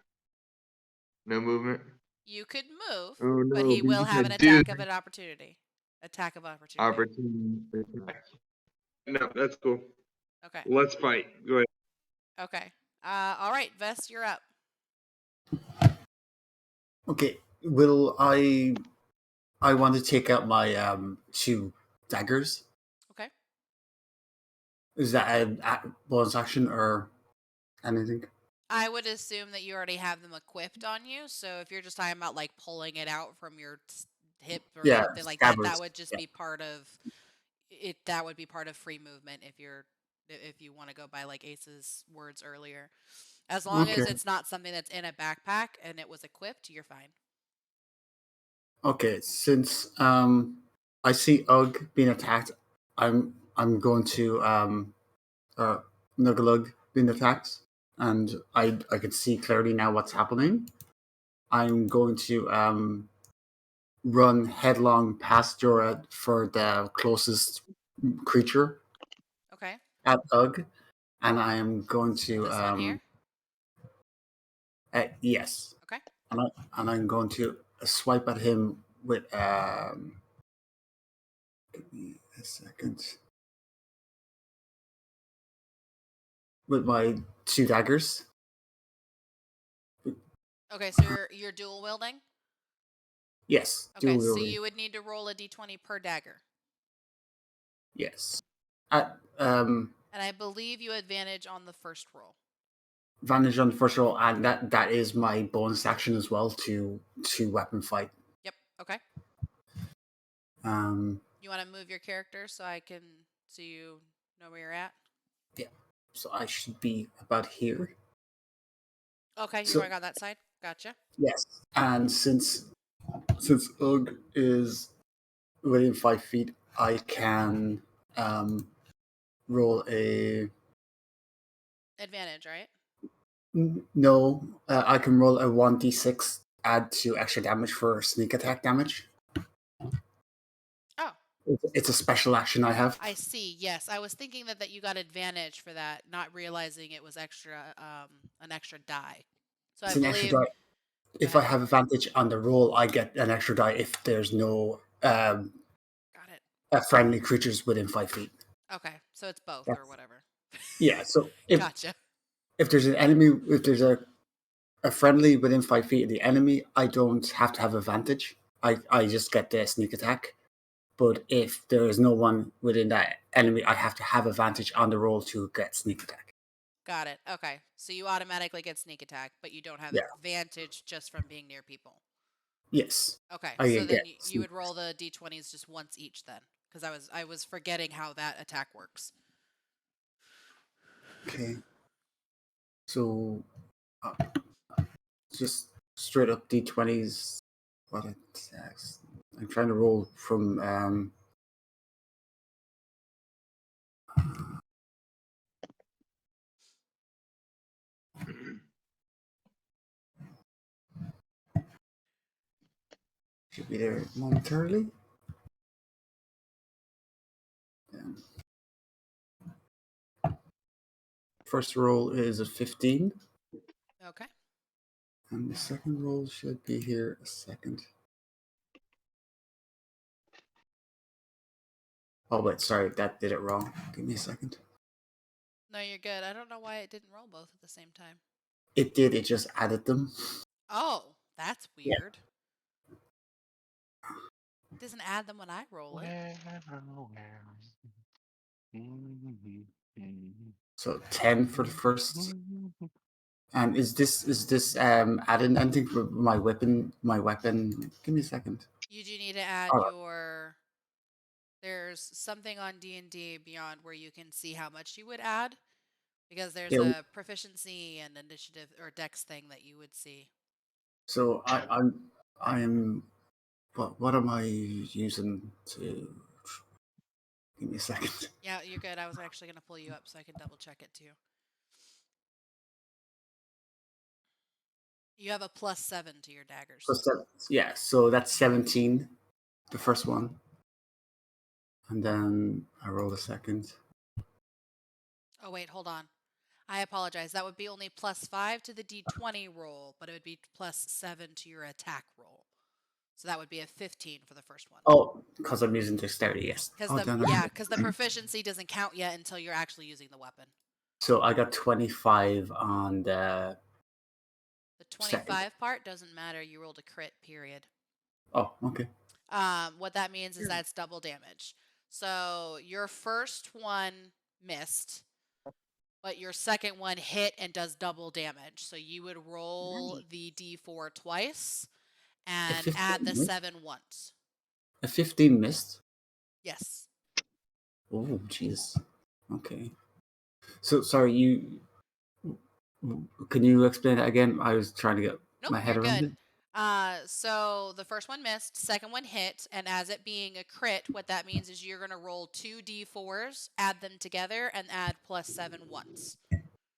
No movement. You could move, Oh no! but he will because have I an do attack of an opportunity. Attack of opportunity. opportunity attack. No, that's cool. Okay. Let's fight. Go ahead. Okay. All right, Vest, you're up. Okay, will I want to take out my 2 daggers. Okay. Is that a bonus action or anything? I would assume that you already have them equipped on you. So if you're just talking about like pulling it out from your hip or Yeah, something like that, that scabbards. would just Yeah. be part of it. That would be part of free movement if you want to go by like Ace's words earlier. As long as Okay. it's not something that's in a backpack and it was equipped, you're fine. Okay, since I see Ugg being attacked, I'm going to Nugalug being attacked, and I can see clearly now what's happening. I'm going to run headlong past Jorah for the closest creature Okay. at Ugg, and I am going to This one here. yes, Okay. and I'm going to swipe at him with give me a second. With my 2 daggers. Okay, so you're dual wielding? Yes. Okay, dual so wielding. you would need to roll a d20 per dagger. Yes. And I believe you advantage on the first roll. Advantage on the first roll, and that is my bonus action as well to weapon fight. Yep. Okay. You want to move your character so you know where you're at? Yeah. So I should be about here. Okay, you're So- going on that side. Gotcha. Yes. And since Ugg is within 5 feet, I can roll a Advantage, right? no. I can roll a 1d6 add to extra damage for sneak attack damage. Oh, It's a special action I have. I see. Yes, I was thinking that you got advantage for that, not realizing it was an extra die. So It's I an extra believe. die. If I have advantage on the roll, I get an extra die if there's no Got it. friendly creatures within 5 feet. Okay, so it's both or That's- whatever. Yeah, so if Gotcha. if there's an enemy, if there's a friendly within 5 feet of the enemy, I don't have to have advantage. I just get the sneak attack. But if there is no one within that enemy, I have to have advantage on the roll to get sneak attack. Got it. Okay, so you automatically get sneak attack, but you don't have Yeah. advantage just from being near people. Yes. Okay, I so can then get you would roll the d20s just once each then, because I was forgetting how that attack works. Okay. So, just straight up d20s. What attacks? I'm trying to roll from. Should be there momentarily. First roll is a 15. Okay. And the second roll should be here a second. Oh, wait, sorry, that did it wrong. Give me a second. No, you're good. I don't know why it didn't roll both at the same time. It did, it just added them. Oh, that's Yeah. weird. It doesn't add them when I roll it. So 10 for the first. And is this adding anything for my weapon? Give me a second. You do need to add Alright. your. There's something on D&D Beyond where you can see how much you would add, because there's Yeah. a proficiency and initiative or dex thing that you would see. So I'm what am I using to give me a second? Yeah, you're good. I was actually going to pull you up so I can double check it too. You have a +7 to your daggers. Yeah, so that's 17, the first one. And then I roll the second. Oh, wait, hold on. I apologize. That would be only +5 to the d20 roll, but it would be +7 to your attack roll. So that would be a 15 for the first one. Oh, because I'm using dexterity, yes. Because the proficiency doesn't count yet until you're actually using the weapon. So I got 25 on the... The 25 part doesn't matter. You rolled a crit, period. Oh, okay. What that means is that's double damage. So your first one missed, but your second one hit and does double damage. So you would roll the d4 twice and add the 7 once. A 15 missed? Yes. Oh, jeez. Okay. So, sorry, can you explain that again? I was trying to get my head around it. So the first one missed, second one hit, and as it being a crit, what that means is you're going to roll 2 d4s, add them together, and add +7 once.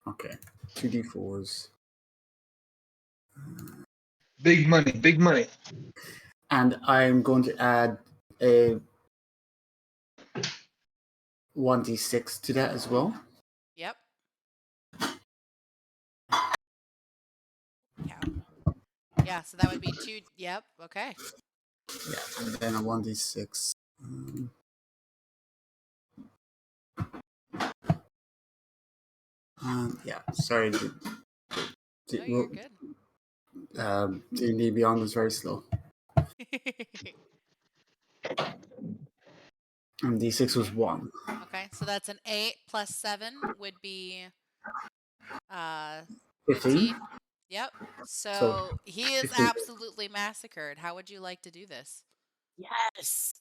Okay. 2d4s. Big money, big money. And I'm going to add a 1d6 to that as well. Yep. Yeah, so that would be 2. Yep, okay. Yeah, and then a 1d6. Yeah, sorry. No, you're good. D&D Beyond was very slow. And d6 was 1. Okay, so that's an 8 + 7 would be 15? 15. Yep. So he is 15. absolutely massacred. How would you like to do this? Yes.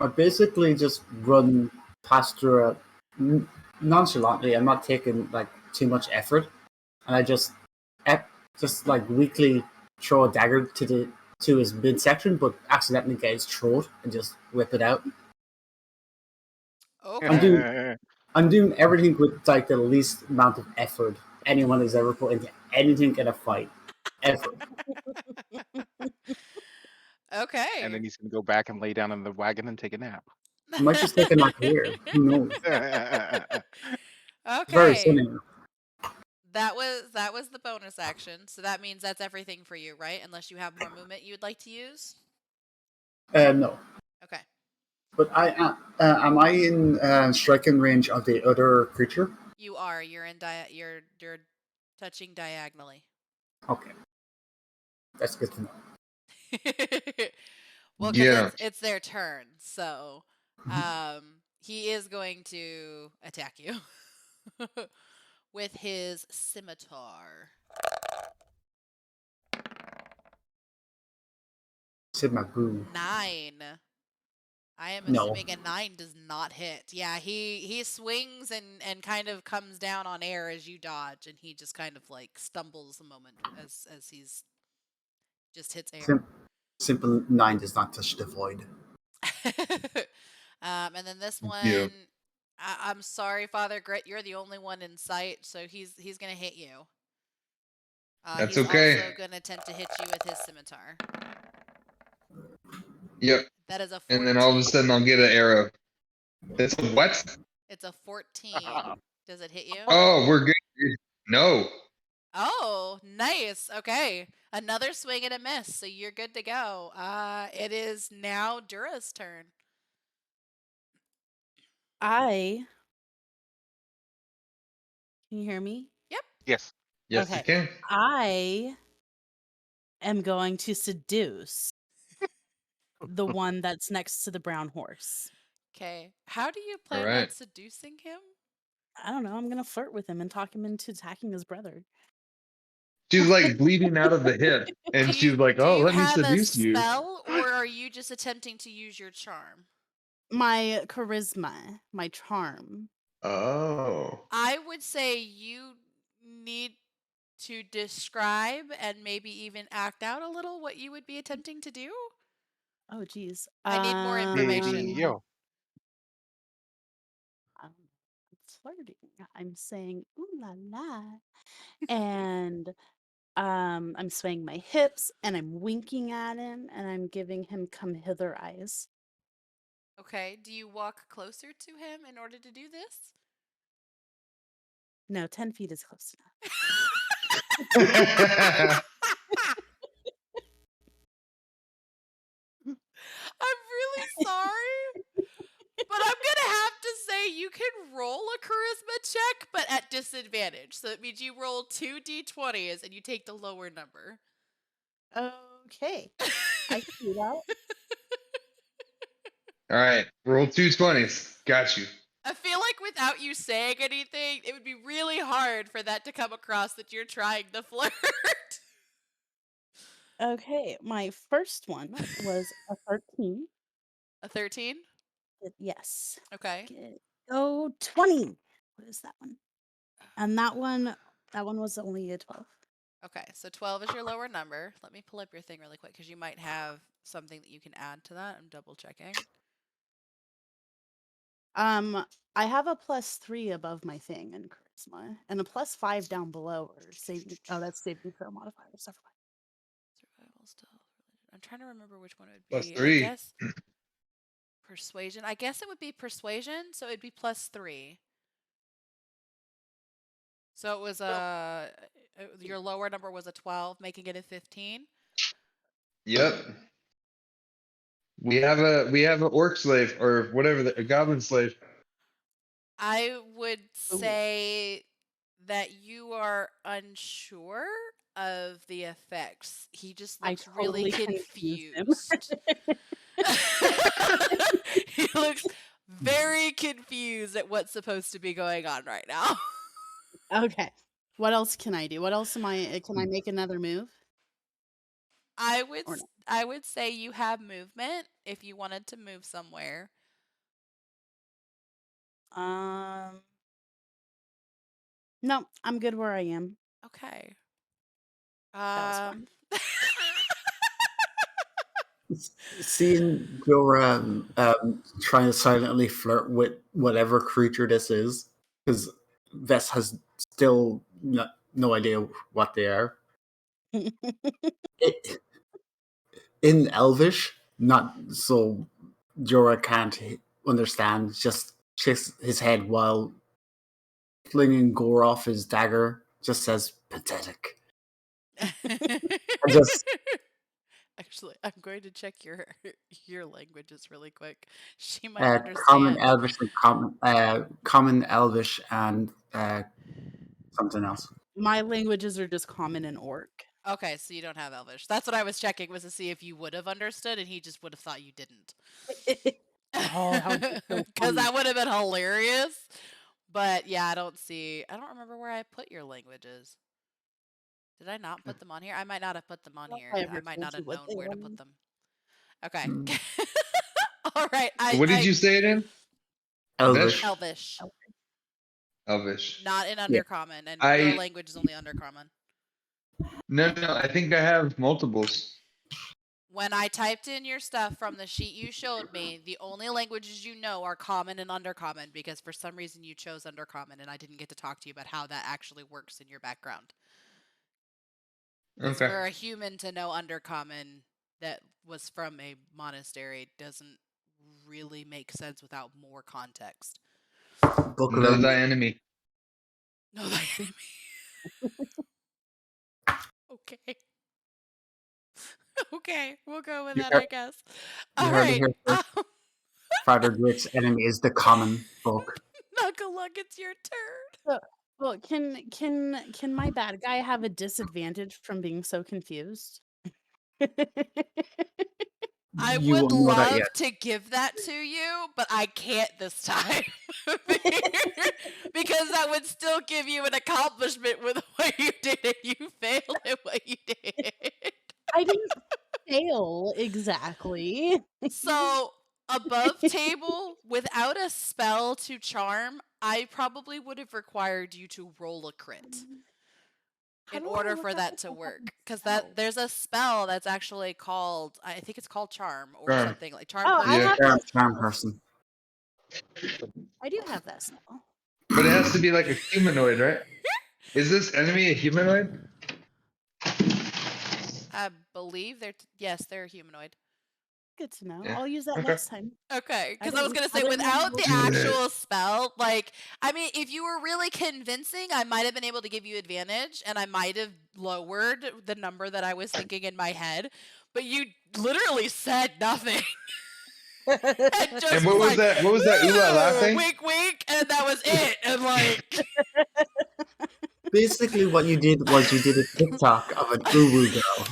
I basically just run past her nonchalantly. I'm not taking like too much effort, and I just just like weakly throw a dagger to his midsection, but accidentally get his throat and just whip it out. Okay. I'm doing everything with like the least amount of effort anyone has ever put into anything in a fight, ever. Okay. And then he's gonna go back and lay down in the wagon and take a nap. I might just take a nap here. Who knows? Very Okay. funny. That was the bonus action. So that means that's everything for you, right? Unless you have more movement you would like to use. No. Okay. But am I in striking range of the other creature? You are. You're in you're touching diagonally. Okay, that's good to know. Well, Yeah. because it's their turn, so he is going to attack you with his scimitar. Said my boo. 9. I am No. assuming a 9 does not hit. Yeah, he swings and kind of comes down on air as you dodge, and he just kind of like stumbles a moment as he's just hits air. Simple 9 does not touch the void. And then this one, Yeah. I'm sorry, Father Grit, you're the only one in sight, so he's gonna hit you. That's he's okay. also gonna attempt to hit you with his scimitar. Yep. That is a 14. And then all of a sudden I'll get an arrow. It's a what? It's a 14. Does it hit you? Oh, we're good. No. Oh, nice. Okay. Another swing and a miss, so you're good to go. It is now Dura's turn. Can you hear me? Yep. Yes. Yes, Okay. you can. I am going to seduce the one that's next to the brown horse. Okay. How do you All plan on right. seducing him? I don't know. I'm going to flirt with him and talk him into attacking his brother. She's like bleeding out of the hip, and she's like, do "Oh, you let me have a seduce you." spell, or are you just attempting to use your charm? My charisma, my charm. Oh. I would say you need to describe and maybe even act out a little what you would be attempting to do. Oh, geez. I need more information. Hey, yo. I'm flirting. I'm saying "ooh la la," and I'm swaying my hips, and I'm winking at him, and I'm giving him "come hither" eyes. Okay. Do you walk closer to him in order to do this? No, 10 feet is close enough. I'm really sorry, but I'm gonna have to say you can roll a charisma check, but at disadvantage. So it means you roll 2 d20s and you take the lower number. Okay, I can do that. All right, roll 2 20s. Got you. I feel like without you saying anything, it would be really hard for that to come across that you're trying to flirt. Okay, my first one was a 13. A 13? Yes. Okay. Go 20. What is that one? And that one was only a 12. Okay, so 12 is your lower number. Let me pull up your thing really quick because you might have something that you can add to that. I'm double checking. I have a +3 above my thing in charisma, and a +5 down below, or saving. Oh, that's saving throw modifier. Never mind. Survival, stealth, religion. I'm trying to remember which one it would Plus be. I 3. guess persuasion. I guess it would be persuasion, so it'd be +3. So it was your lower number was a 12, making it a 15. Yep. We have a orc slave or whatever, a goblin slave. I would say that you are unsure of the effects. He just looks really confused. He looks very confused at what's supposed to be going on right now. Okay. What else can I do? What else can I make another move? I Or no? would say you have movement if you wanted to move somewhere. No, I'm good where I am. Okay. was Um, Seeing Jora trying to silently flirt with whatever creature this is, because Vess has still no idea what they are. It, in Elvish, not so Jorah can't understand, just shakes his head while flinging gore off his dagger, just says, pathetic. I just, Actually, I'm going to check your languages really quick. She might Common understand. Elvish and Common Elvish and something else. My languages are just common and orc. Okay, so you don't have Elvish. That's what I was checking, was to see if you would have understood, and he just would have thought you didn't. Oh, that would be so Because funny. that would have been hilarious. But yeah, I don't remember where I put your languages. Did I not put them on here? I might not have put them on If here. I I ever might told not you have what known they where to were. put them. Okay. Mm. All right. What did you say it in? Elvish. Elvish. Elvish. Not in Yeah. Undercommon, and I- your language is only Undercommon. No, I think I have multiples. When I typed in your stuff from the sheet you showed me, the only languages you know are Common and Undercommon, because for some reason you chose Undercommon, and I didn't get to talk to you about how that actually works in your background. Because Okay. for a human to know Undercommon that was from a monastery doesn't really make sense without more context. Book Know learning. thy enemy. No, thy enemy. Okay. Okay, we'll go with You that, heard- I guess. you All heard it right. here first. Father Grit's enemy is the common folk. Knuckleluck, it's your turn. Well, can my bad guy have a disadvantage from being so confused? I You would won't know that love yet. to give that to you, but I can't this time. Because that would still give you an accomplishment with what you did, and you failed at what you did. I didn't fail exactly. So, above table, without a spell to charm, I probably would have required you to roll a crit How in do I order look for up that if to I have work. a Because spell? there's a spell that's actually called, I think it's called charm or Charm. something like charm Oh, person. I Yeah. have that. Charm person. I do have that spell. But it has to be like a humanoid, right? Is this enemy a humanoid? I believe they're humanoid. Good to know. Yeah. I'll use that Okay. next time. Okay, I because I was didn't- gonna I say, didn't know without the Do it. actual spell, like, I mean, if you were really convincing, I might have been able to give you advantage, and I might have lowered the number that I was thinking in my head. But you literally said nothing, and just And what was like, that? What was that? Ooh la la thing? wink, wink, and that was it. And like, Basically, what you did was you did a TikTok of an uwu girl.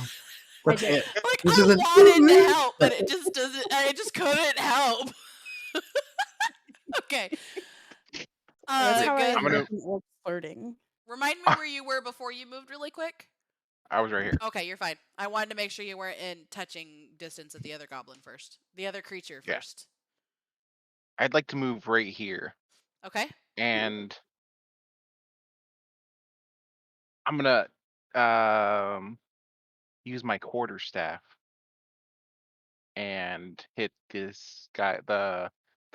That's did. it. like This is I an wanted to uwu. help, but it just doesn't. I just couldn't help. Okay. That's how I Good. I'm gonna- imagine orcs flirting. Remind me where you were before you moved, really quick. I was right here. Okay, you're fine. I wanted to make sure you weren't in touching distance of the other goblin first. The other creature Yeah. first. I'd like to move right here, Okay. and I'm gonna use my quarterstaff and hit this guy, the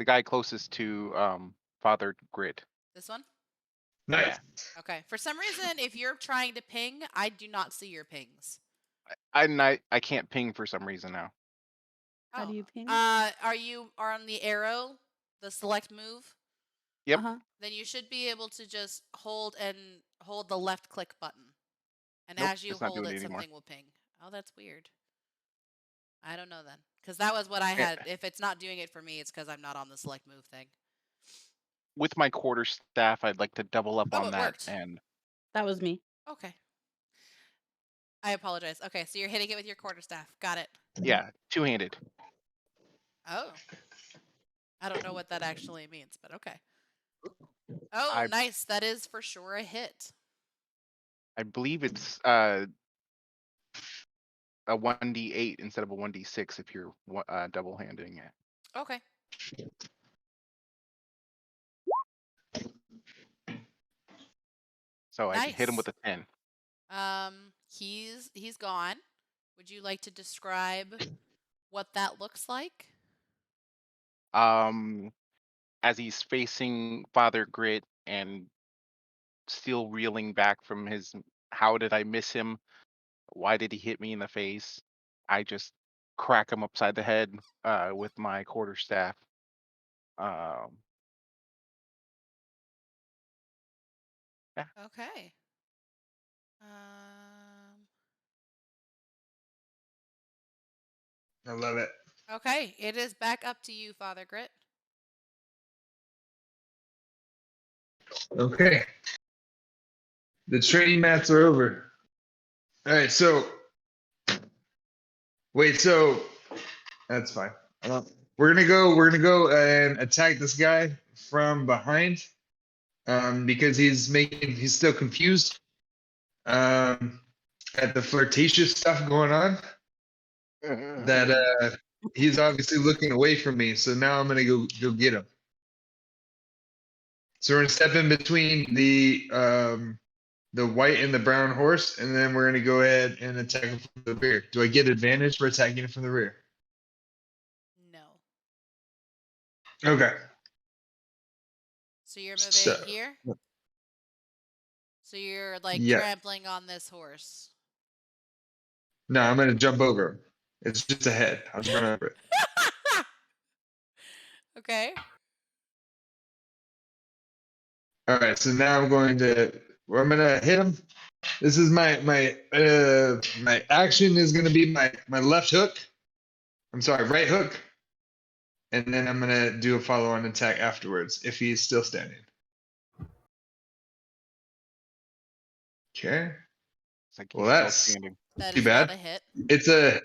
guy closest to Father Grit. This one? Nice. Okay. For some reason, if you're trying to ping, I do not see your pings. I can't ping for some reason now. How do you ping? Are you on the arrow, the select move? Yep. Uh-huh. Then you should be able to just hold the left click button. And Nope, as you it's not hold doing it, it anymore. something will ping. Oh, that's weird. I don't know then. Because that was what I Yeah. had. If it's not doing it for me, it's because I'm not on the select move thing. With my quarterstaff, I'd like to double up Oh, on it that. worked. And That was me. Okay. I apologize. Okay, so you're hitting it with your quarterstaff. Got it. yeah, two-handed. Oh. I don't know what that actually means, but okay. Oh, I- nice. That is for sure a hit. I believe it's a 1d8 instead of a 1d6 if you're double-handing it. Okay. So I can hit him Nice. with a 10. He's gone. Would you like to describe what that looks like? As he's facing Father Grit and still reeling back from his how did I miss him? Why did he hit me in the face? I just crack him upside the head with my quarterstaff. Um, yeah. Okay. I love it. Okay, it is back up to you, Father Grit. Okay. The training mats are over. All right, so wait, so that's fine. We're gonna go and attack this guy from behind. Because he's still confused. At the flirtatious stuff going on. That he's obviously looking away from me, so now I'm gonna go get him. So we're gonna step in between the white and the brown horse, and then we're gonna go ahead and attack him from the rear. Do I get advantage for attacking him from the rear? No. Okay. So you're moving So, here? So you're like yeah. trampling on this horse. No, I'm gonna jump over him. It's just a head. I'll just run over it. Okay. All right, so now I'm gonna hit him. This is my action is gonna be my left hook. I'm sorry, right hook. And then I'm gonna do a follow-on attack afterwards if he's still standing. Okay. It's like Well, he's still that's standing. That too is not bad. a hit. It's a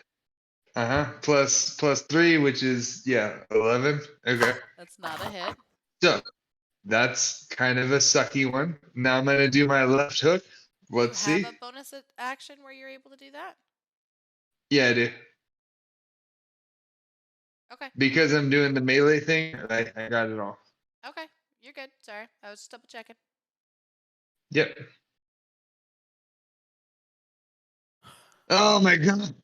plus 3, which is 11. Okay. That's not a hit. So that's kind of a sucky one. Now I'm gonna do my left hook. Let's Do you see. have a bonus action where you're able to do that? Yeah, I do. Okay. Because I'm doing the melee thing, I got it all. Okay. You're good. Sorry. I was just double checking. Yep. Oh my god.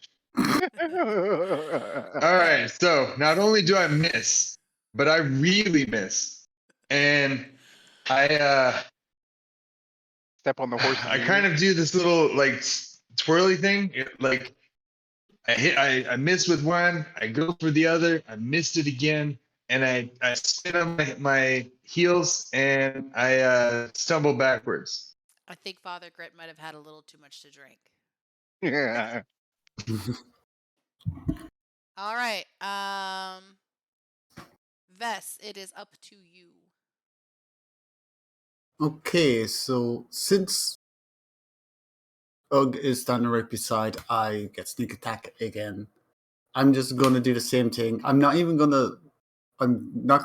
All right. So not only do I miss, but I really miss. And I Step on the horse's I ear. kind of do this little like twirly thing. Like I miss with one, I go for the other, I missed it again, and I spin on my heels and I stumble backwards. I think Father Grit might have had a little too much to drink. Yeah. All right. Vess, it is up to you. Okay, so since Ugg is standing right beside, I get sneak attack again. I'm just gonna do the same thing. I'm not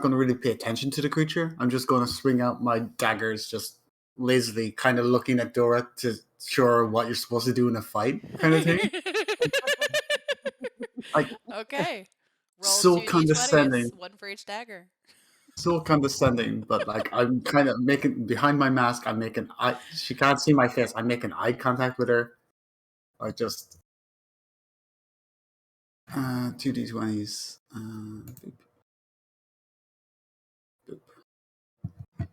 gonna really pay attention to the creature. I'm just gonna swing out my daggers, just lazily, kind of looking at Dora to show her what you're supposed to do in a fight, kind of thing. Like, Okay. Roll so 2d20s, condescending. one for each dagger. So condescending, but like I'm kind of making behind my mask. I'm making eye. She can't see my face. I'm making eye contact with her. I just 2d20s. Boop, boop.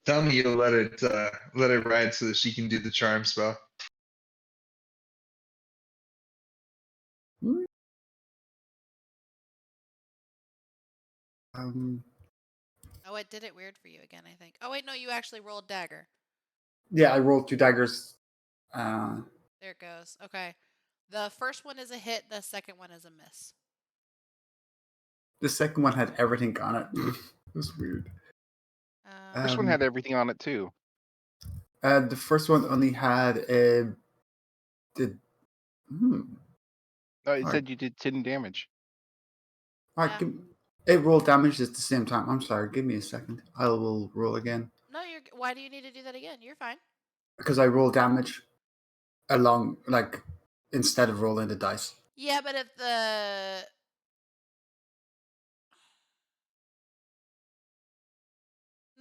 Tell me you'll let it ride so that she can do the charm spell. Oh, it did it weird for you again, I think. Oh, wait, no, you actually rolled dagger. Yeah, I rolled 2 daggers. There it goes. Okay. The first one is a hit. The second one is a miss. The second one had everything on it. It was weird. First one had everything on it too. The first one only had a. Did. No, it said you did 10 damage. All right, it rolled damage at the same time. I'm sorry. Give me a second. I will roll again. No, why do you need to do that again? You're fine. Because I roll damage along, like, instead of rolling the dice. Yeah, but if the...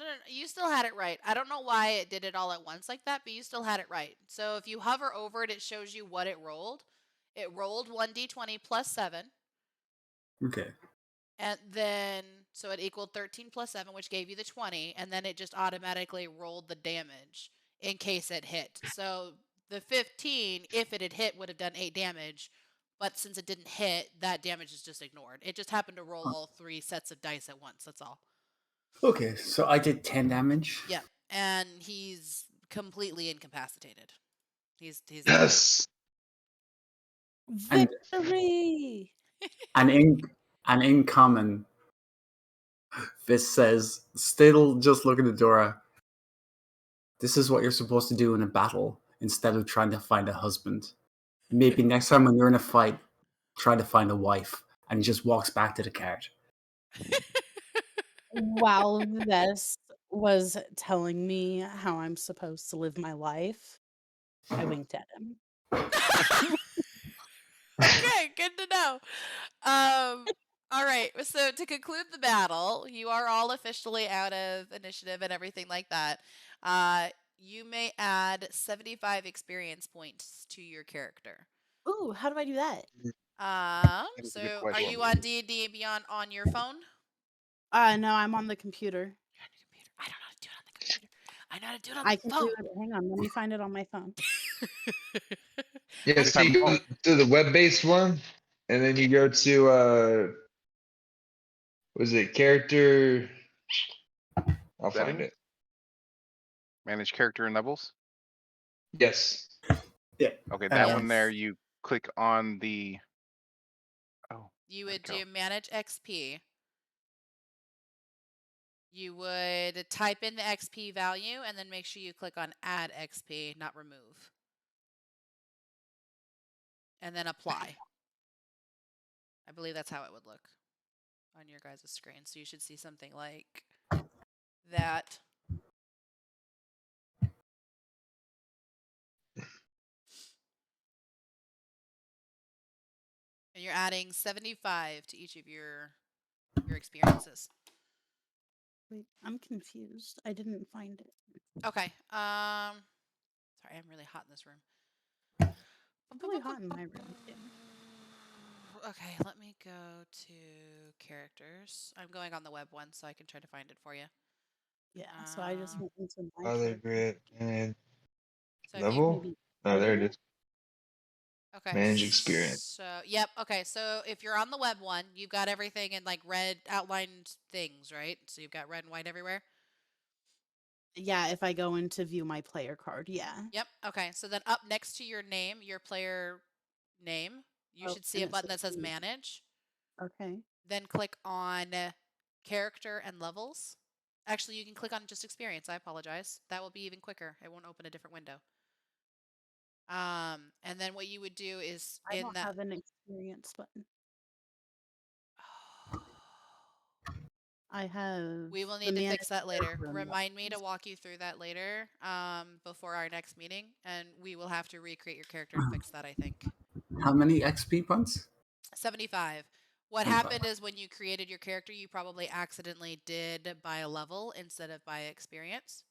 No, you still had it right. I don't know why it did it all at once like that, but you still had it right. So if you hover over it, it shows you what it rolled. It rolled 1d20 plus 7. Okay. And then, so it equaled 13 plus 7, which gave you the 20. And then it just automatically rolled the damage in case it hit. So the 15, if it had hit, would have done 8 damage. But since it didn't hit, that damage is just ignored. It just happened to roll all 3 sets of dice at once. That's all. Okay, so I did 10 damage. Yep. And he's completely incapacitated. He's dead. Yes. And- Victory! And in common, this says, still just looking at Dora. This is what you're supposed to do in a battle instead of trying to find a husband. Maybe next time when you're in a fight, try to find a wife. And he just walks back to the cart. While this was telling me how I'm supposed to live my life, I winked at him. Okay, good to know. All right. So to conclude the battle, you are all officially out of initiative and everything like that. You may add 75 experience points to your character. Ooh, how do I do that? is a good So are question. you on D&D and Beyond on your phone? No, I'm on the computer. You're on your computer. I don't know how to do it on the computer. I know how to do it on I the can phone. do it. Hang on, let me find it on my phone. Yeah, Next so you time- go to the web-based one, and then you go to was it character? I'll find Settings? it. Manage character and levels. Yes. Okay, that one there. Yes. You click on the. Oh, You where'd would it go? do manage XP. You would type in the XP value and then make sure you click on add XP, not remove. And then apply. I believe that's how it would look on your guys' screen. So you should see something like that. And you're adding 75 to each of your experiences. Wait, I'm confused. I didn't find it. Okay. Sorry, I'm really hot in this room. It's really hot in my room too. Okay, let me go to characters. I'm going on the web one so I can try to find it for you. Yeah, so I just went into my Other character. grid and So if you, level. Maybe Oh, there it editor? is. okay. Manage experience. So, yep. Okay. So if you're on the web one, you've got everything in like red outlined things, right? So you've got red and white everywhere. Yeah, if I go into view my player card, yeah. Yep. Okay. So then up next to your name, your player name, you Oh, should see and a it button that says says manage. Okay. Then click on character and levels. Actually, you can click on just experience. I apologize. That will be even quicker. It won't open a different window. And then what you would do is I in don't that. have an experience button. I have. We will the need to manage fix that later. character and Remind me to levels. walk you through that later, before our next meeting, and we will have to recreate your character to fix that, I think. How many XP points? 75. What 75. happened is when you created your character, you probably accidentally did by a level instead of by experience.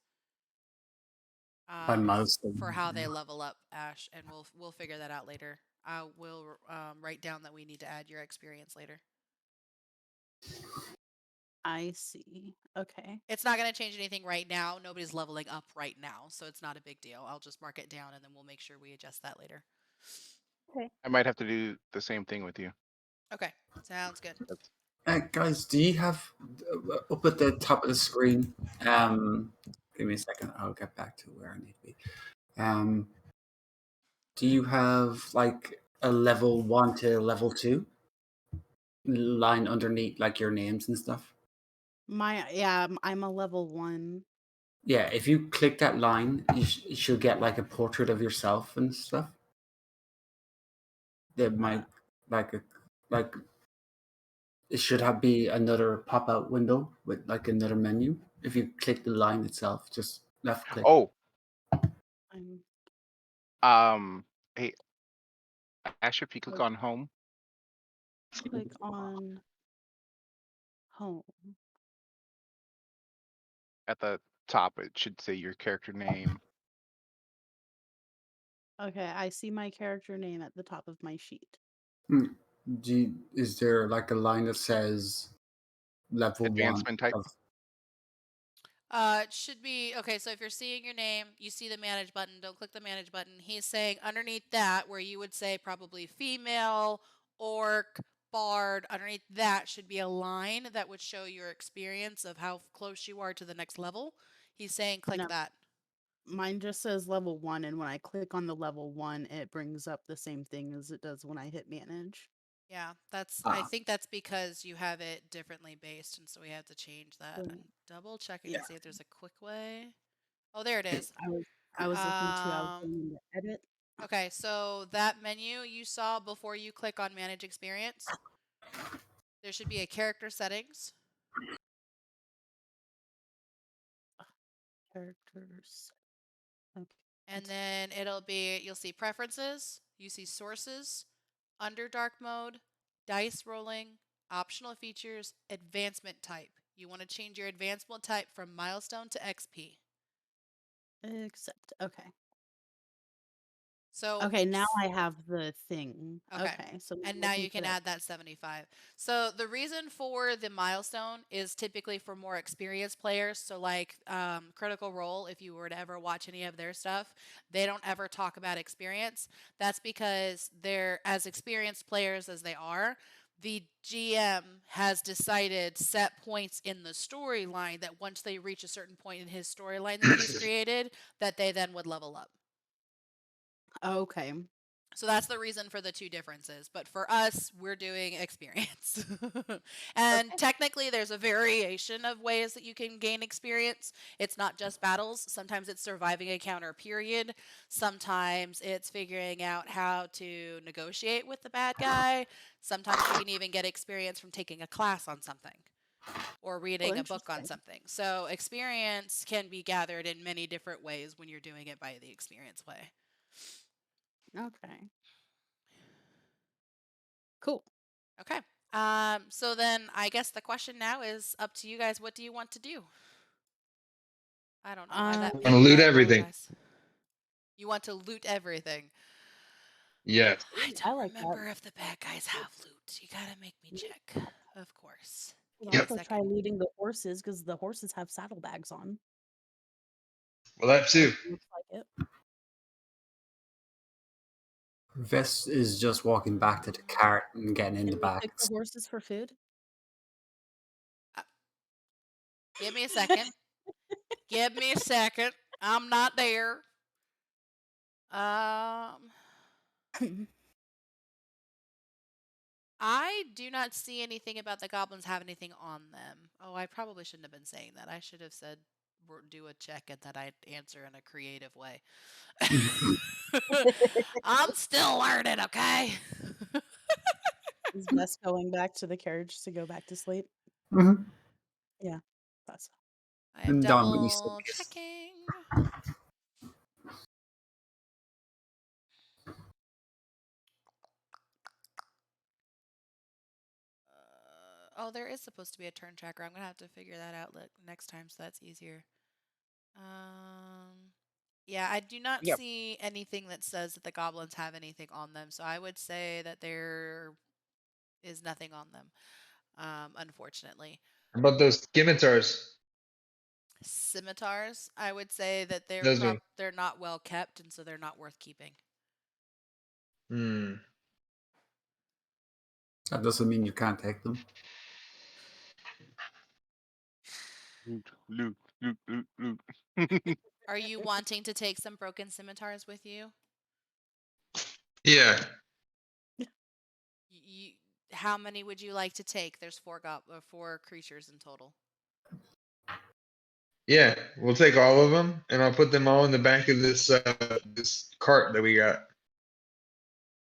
By milestone. For how they level up, Ash, and we'll figure that out later. I will write down that we need to add your experience later. I see. Okay. It's not going to change anything right now. Nobody's leveling up right now, so it's not a big deal. I'll just mark it down, and then we'll make sure we adjust that later. I might have to do the same thing with you. Okay, sounds good. Guys, do you have up at the top of the screen? Give me a second. I'll get back to where I need to be. Do you have like a level 1 to level 2 line underneath like your names and stuff? I'm a level 1. Yeah, if you click that line, you should get like a portrait of yourself and stuff. There might like it should be another pop-out window with like another menu. If you click the line itself, just left click. Oh, I'm hey, Ash, if you click on home, click on home. At the top, it should say your character name. Okay, I see my character name at the top of my sheet. Is there like a line that says level 1 Advancement type? of It should be okay. So if you're seeing your name, you see the manage button. Don't click the manage button. He's saying underneath that, where you would say probably female, orc, bard. Underneath that should be a line that would show your experience of how close you are to the next level. He's saying click No. that. Mine just says level 1, and when I click on the level 1, it brings up the same thing as it does when I hit manage. Yeah, that's. I Ah. think that's because you have it differently based, and so we have to change that. Mm. I'm double checking Yeah. to see if there's a quick way. Oh, there it is. I was looking too. I was going into edit. Okay, so that menu you saw before you click on manage experience, there should be a character settings. Characters. Okay. And then you'll see preferences, you see sources, under dark mode, dice rolling, optional features, advancement type. You want to change your advancement type from milestone to XP. Accept. Okay. So Okay, now I have the thing. Okay, so and I'm now looking you for can that. add that 75. So the reason for the milestone is typically for more experienced players. So like Critical Role, if you were to ever watch any of their stuff, they don't ever talk about experience. That's because they're as experienced players as they are. The GM has decided set points in the storyline that once they reach a certain point in his storyline that he's created, that they then would level up. Okay. So that's the reason for the two differences. But for us, we're doing experience. And Okay. technically, there's a variation of ways that you can gain experience. It's not just battles. Sometimes it's surviving a counter period. Sometimes it's figuring out how to negotiate with the bad guy. Sometimes you can even get experience from taking a class on something or reading a book on interesting. something. So experience can be gathered in many different ways when you're doing it by the experience way. Okay. Cool. Okay. So then I guess the question now is up to you guys. What do you want to do? I don't know why that Want pinged. to loot I everything. apologize. You want to loot everything. Yes. I I don't like that. remember if the bad guys have loot. You gotta make me check. Of course. You Give me a also try second. looting the horses because the horses have saddlebags on. Well, that too. Looks like it. Vest is just walking back to the cart and getting in the Can we back. pick the horses for food? Give me a second. Give me a second. I'm not there. I do not see anything about the goblins have anything on them. Oh, I probably shouldn't have been saying that. I should have said do a check and that I'd answer in a creative way. I'm still learning, okay? Is Bess going back to the carriage to go back to sleep? Mhm. Yeah, that's. I am And Don when you double said yes. checking. Oh, there is supposed to be a turn tracker. I'm gonna have to figure that out next time, so that's easier. Yeah, I do not Yep. see anything that says that the goblins have anything on them, so I would say that there is nothing on them, unfortunately. How about those scimitars? Scimitars, I would say that Those are. they're not well kept, and so they're not worth keeping. Hmm. That doesn't mean you can't take them. Loot. Are you wanting to take some broken scimitars with you? Yeah. How many would you like to take? There's four creatures in total. Yeah. We'll take all of them, and I'll put them all in the back of this this cart that we got.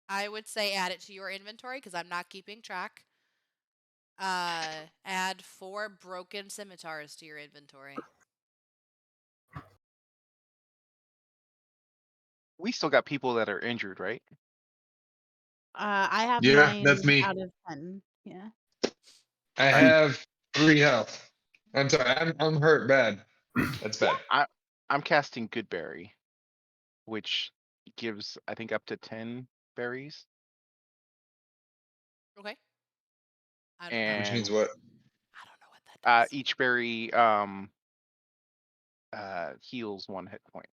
I would say add it to your inventory because I'm not keeping track. Add 4 broken scimitars to your inventory. We still got people that are injured, right? I have Yeah, 9 that's me. out of 10. Yeah. I have 3 health. I'm sorry. I'm hurt bad. That's bad. I'm casting Goodberry, which gives I think up to 10 berries, Okay. I don't know. Which and means what? I don't know what that does. each berry heals 1 hit point.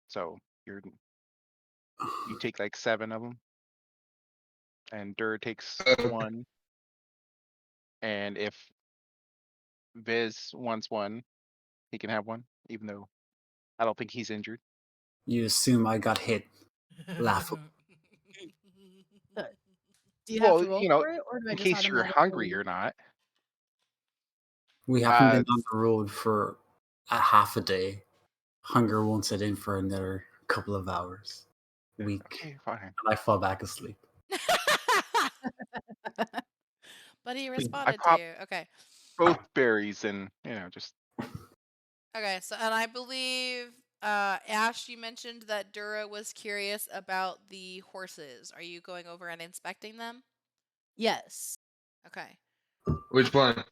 So you take like 7 of them, and Dur takes Okay. 1, and if Viz wants 1, he can have 1, even though I don't think he's injured. You assume I got hit. Laugh. Do you have Well, to roll you know, for it, or do I in just case you're hungry automatically? or not. We haven't been Uh, on the road for a half a day. Hunger won't set in for another couple of hours. Week. okay, fine. And I fall back asleep. But he I responded to pop you. Okay. both berries and just. Okay. So, and I believe, Ash, you mentioned that Dura was curious about the horses. Are you going over and inspecting them? Yes. Okay. Which one?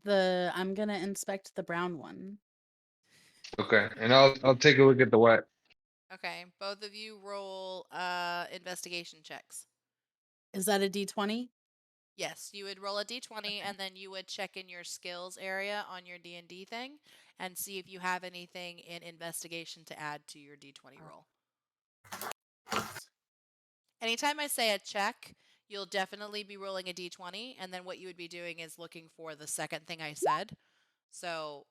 I'm gonna inspect the brown one. Okay, and I'll take a look at the white. Okay. Both of you roll investigation checks. Is that a D20? Yes, you would roll a d20 and then you would check in your skills area on your D&D thing and see if you have anything in investigation to add to your d20 roll. Anytime I say a check, you'll definitely be rolling a d20, and then what you would be doing is looking for the second thing I said. So,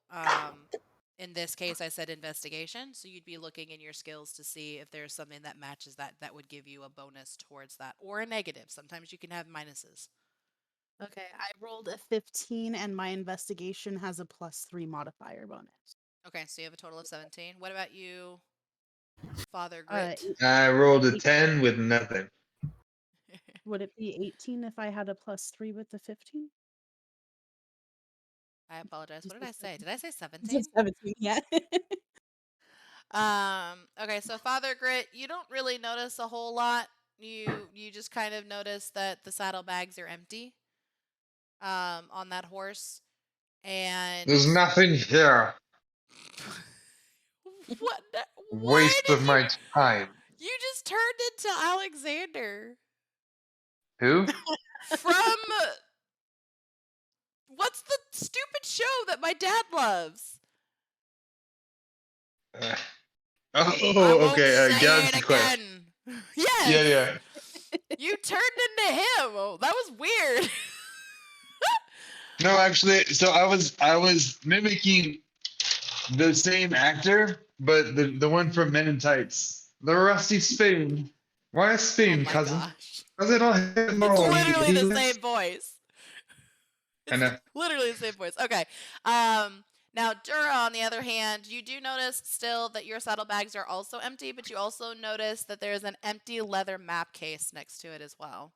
in this case, I said investigation, so you'd be looking in your skills to see if there's something that matches that would give you a bonus towards that, or a negative. Sometimes you can have minuses. Okay, I rolled a 15, and my investigation has a +3 modifier bonus. Okay, so you have a total of 17. What about you, Father Uh, Grit? I rolled a 10 with nothing. Would it be 18 if I had a +3 with the 15? I apologize. What did I say? Did I say It's 17? 17, yeah. Okay, so Father Grit, you don't really notice a whole lot. You just kind of notice that the saddlebags are empty on that horse. And There's nothing here. what why Waste did of my time. you just turned into Alexander Who? from what's the stupid show that my dad loves? Uh, I oh, won't okay. say Galaxy it Quest. again. Yes. Yeah, yeah. You turned into him. Oh, that was weird. No, actually, so I was mimicking the same actor, but the one from Men in Tights, the rusty spoon. Why a Oh spoon, my cousin? gosh. Does it all hit It's more literally the heels? same voice. I It's know. literally the same voice. Okay. Now Dura, on the other hand, you do notice still that your saddlebags are also empty, but you also notice that there's an empty leather map case next to it as well.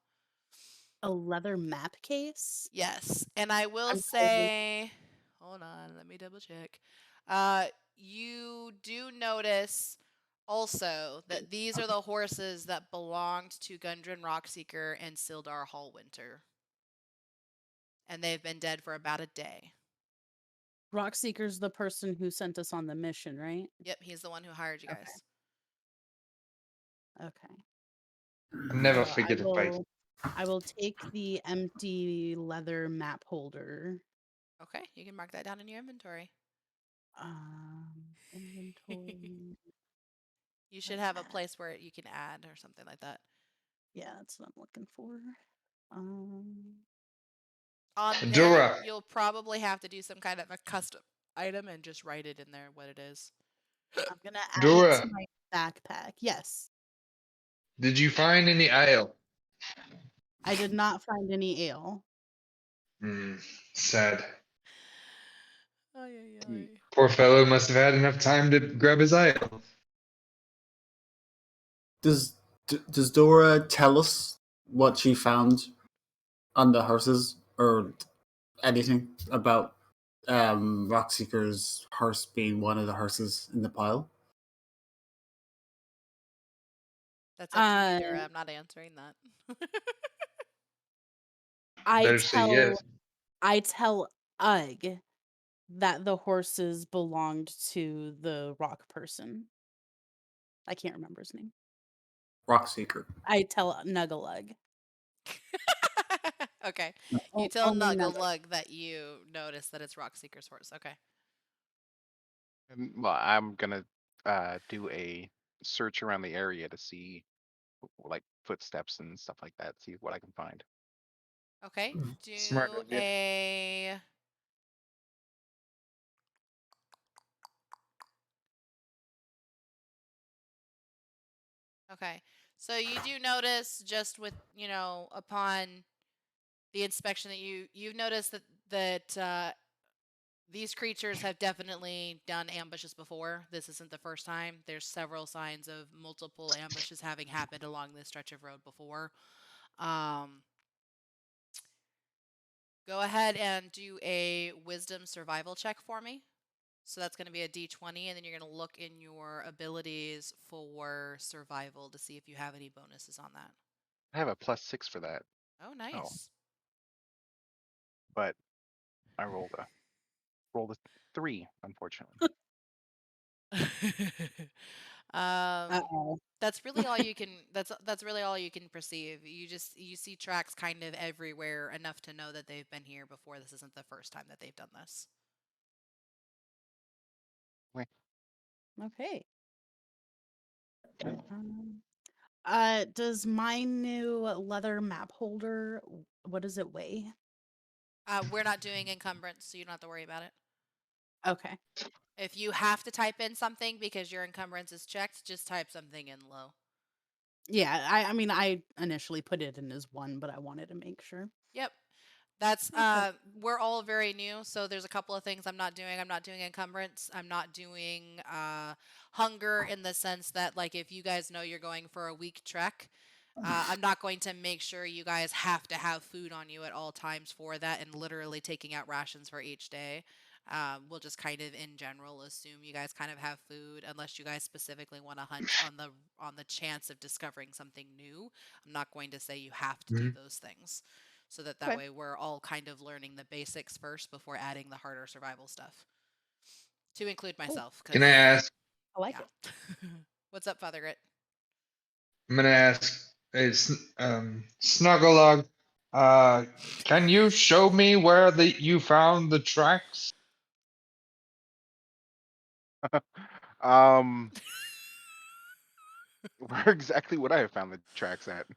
A leather map case? Yes. And I will I'm say, hold on, let me double check. You do notice also that these are the horses that belonged to Gundren Rockseeker and Sildar Hallwinter. And they've been dead for about a day. Rockseeker's the person who sent us on the mission, right? Yep, he's the one who hired you guys. Okay. I never So forget a fight. I will take the empty leather map holder. Okay, you can mark that down in your inventory. Inventory. You should have a place where you can add or something like that. Yeah, that's what I'm looking for. On there, Dora. you'll probably have to do some kind of a custom item and just write it in there what it is. I'm gonna add it Dora, to my backpack. Yes, did you find any ale? I did not find any ale. Sad. Ay, ay, ay. Poor fellow must have had enough time to grab his ale. Does Dora tell us what she found on the horses or anything about Rockseeker's horse being one of the horses in the pile? That's up to you, Uh, Dura. I'm not answering that. I Better say yes. tell Ugg that the horses belonged to the rock person. I can't remember his name. Rockseeker. I tell Nugalug. Okay. You tell Only Nugalug. Nuggalug that you notice that it's Rockseeker's horse. Okay. Well, I'm gonna do a search around the area to see like footsteps and stuff like that. See what I can find. Okay. Smart Do idea. a. Okay. So you do notice just with, upon the inspection that you've noticed that these creatures have definitely done ambushes before. This isn't the first time. There's several signs of multiple ambushes having happened along this stretch of road before. Go ahead and do a wisdom survival check for me. So that's going to be a d20, and then you're going to look in your abilities for survival to see if you have any bonuses on that. I have a +6 for that, Oh, nice. but I rolled a 3, unfortunately. Uh-oh. That's really all you can. That's really all you can perceive. You see tracks kind of everywhere enough to know that they've been here before. This isn't the first time that they've done this. Okay. Does my new leather map holder, what does it weigh? We're not doing encumbrance, so you don't have to worry about it. Okay. If you have to type in something because your encumbrance is checked, just type something in low. Yeah, I mean, I initially put it in as 1, but I wanted to make sure. Yep. That's Okay. we're all very new, so there's a couple of things I'm not doing. I'm not doing encumbrance. I'm not doing hunger in the sense that like if you guys know you're going for a week trek, I'm not going to make sure you guys have to have food on you at all times for that and literally taking out rations for each day. We'll just kind of in general assume you guys kind of have food unless you guys specifically want to hunt on the chance of discovering something new. I'm not going to say you have to do Mhm. those things. So that Okay. way we're all kind of learning the basics first before adding the harder survival stuff. To include myself. Can I ask? I like Yeah. it. What's up, Father Grit? I'm gonna ask. It's Snuggalug. Can you show me where you found the tracks? Where exactly would I have found the tracks at?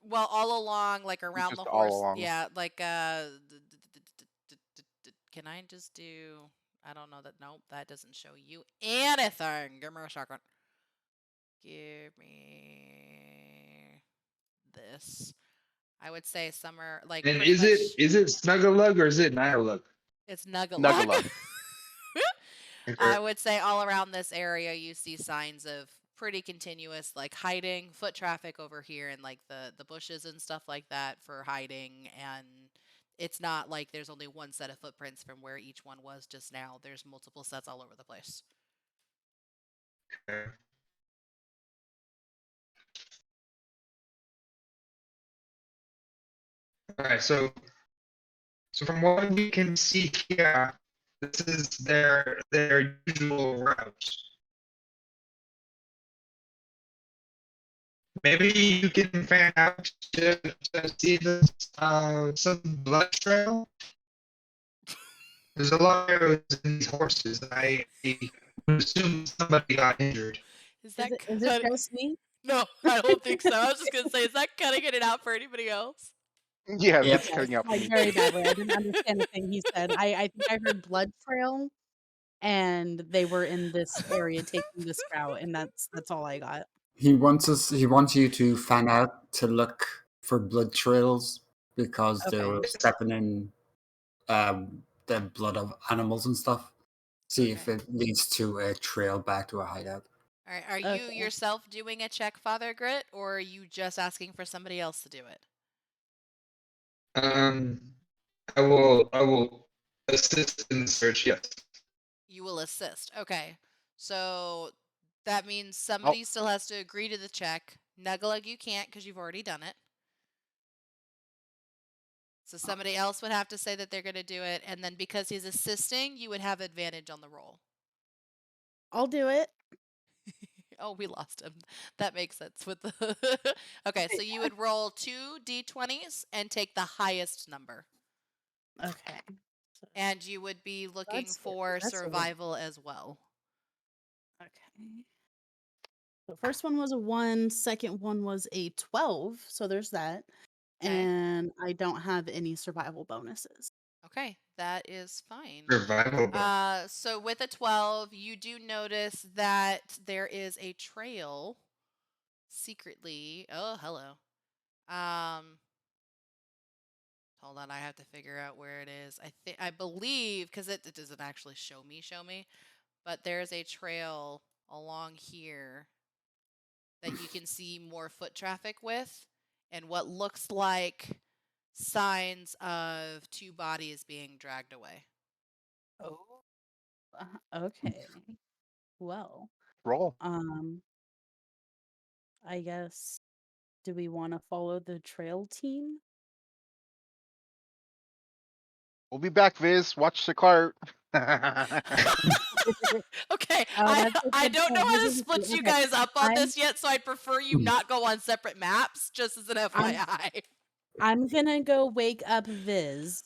Well, all along, like around Just the all horse. along. Yeah, like can I just do? I don't know that. Nope, that doesn't show you anything. Give me a second. Give me this. I would say somewhere like And pretty is much. it Snuggalug or is it Nihilug? It's Nuggalug. Nuggalug. I would say all around this area you see signs of pretty continuous like hiding, foot traffic over here and like the bushes and stuff like that for hiding, and it's not like there's only one set of footprints from where each one was just now. There's multiple sets all over the place. Okay. All right, so from what we can see here, this is their usual route. Maybe you can fan out to see this some blood trail. There's a lot of arrows in these horses. I would assume somebody got injured. Is Is that it just me? No, I don't think so. I was just gonna say, is that cutting it out for anybody else? Yeah, Yep. that's cutting out for Like me. very badly. I didn't understand a thing he said. I think I heard blood trail, and they were in this area taking this route, and that's all I got. He wants you to fan out to look for blood trails because they Okay. were stepping in the blood of animals and stuff. See if Okay. it leads to a trail back to a hideout. All right. Are you Okay. yourself doing a check, Father Grit, or are you just asking for somebody else to do it? Um, I will assist in the search. Yes. You will assist. Okay. So that means Oh, somebody still has to agree to the check. Nuggalug, you can't because you've already done it. So somebody else would have to say that they're going to do it, and then because he's assisting, you would have advantage on the roll. I'll do it. Oh, we lost him. That makes sense with the. Okay, so you would roll 2 d20s and take the highest number, Okay. So and you would be looking That's- for that's a win. survival as well. Okay. The first one was a 1, second one was a 12, so there's that. Okay. And I don't have any survival bonuses. Okay, that is fine. Survival. So with a 12, you do notice that there is a trail secretly. Oh, hello. Hold on, I have to figure out where it is. I believe, because it doesn't actually show me, but there's a trail along here that you can see more foot traffic with, and what looks like signs of 2 bodies being dragged away. Oh. Okay. Well, Roll. I guess, do we want to follow the trail team? We'll be back, Viz. Watch the cart. Okay, Oh, that's a I good don't know point. how This to is- split you okay. guys up on I'm- this yet, so I'd prefer you not go on separate maps, just as an FYI. I'm gonna go wake up Viz.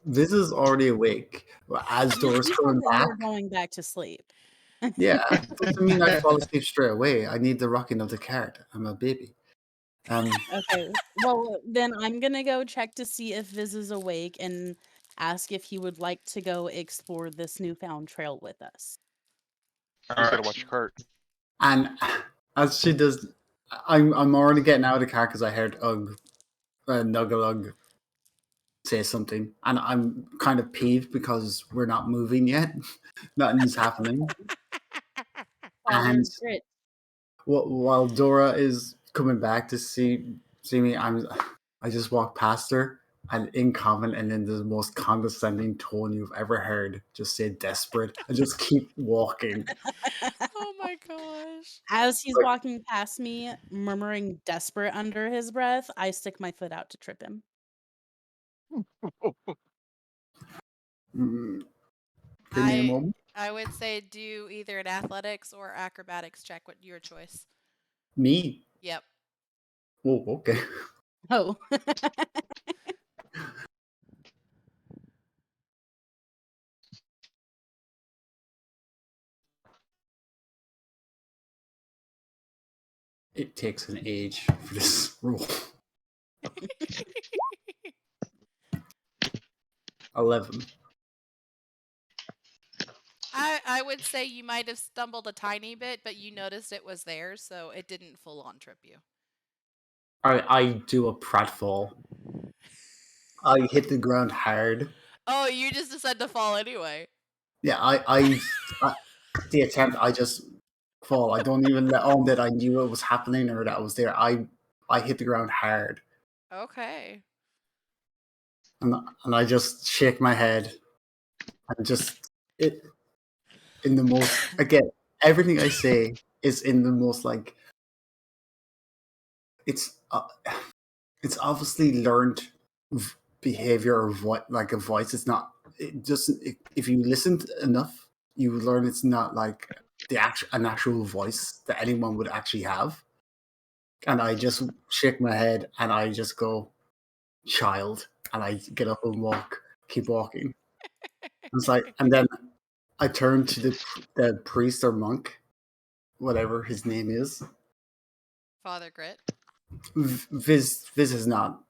Viz is already awake. As You Dora's said coming that back. you're going back to sleep. Yeah, doesn't mean I fall asleep straight away. I need the rocking of the cart. I'm a baby. Okay. Well, then I'm gonna go check to see if Viz is awake and ask if he would like to go explore this newfound trail with us. He's gotta watch your cart. And as she does, I'm already getting out of the car because I heard Nugalug say something, and I'm kind of peeved because we're not moving yet. Nothing's happening. Father And Grit. while Dora is coming back to see me, I just walk past her and in common and in the most condescending tone you've ever heard, just say desperate and just keep walking. Oh my gosh. As he's walking past me, murmuring desperate under his breath, I stick my foot out to trip him. Give me a moment. I would say do either an athletics or acrobatics check, what your choice. Me? Yep. Oh, okay. Oh. It takes an age for this rule. 11. I would say you might have stumbled a tiny bit, but you noticed it was there, so it didn't full on trip you. I do a pratfall. I hit the ground hard. Oh, you just decided to fall anyway. Yeah, I the attempt, I just fall. I don't even let on that I knew it was happening or that I was there. I hit the ground hard, Okay. and I just shake my head, and just it in the most, again, everything I say is in the most like it's obviously learned behavior or like a voice. It's not. If you listen enough, you learn it's not like an actual voice that anyone would actually have. And I just shake my head and I just go, child, and I get up and keep walking. It's like, and then I turn to the priest or monk, whatever his name is. Father Grit. Viz has not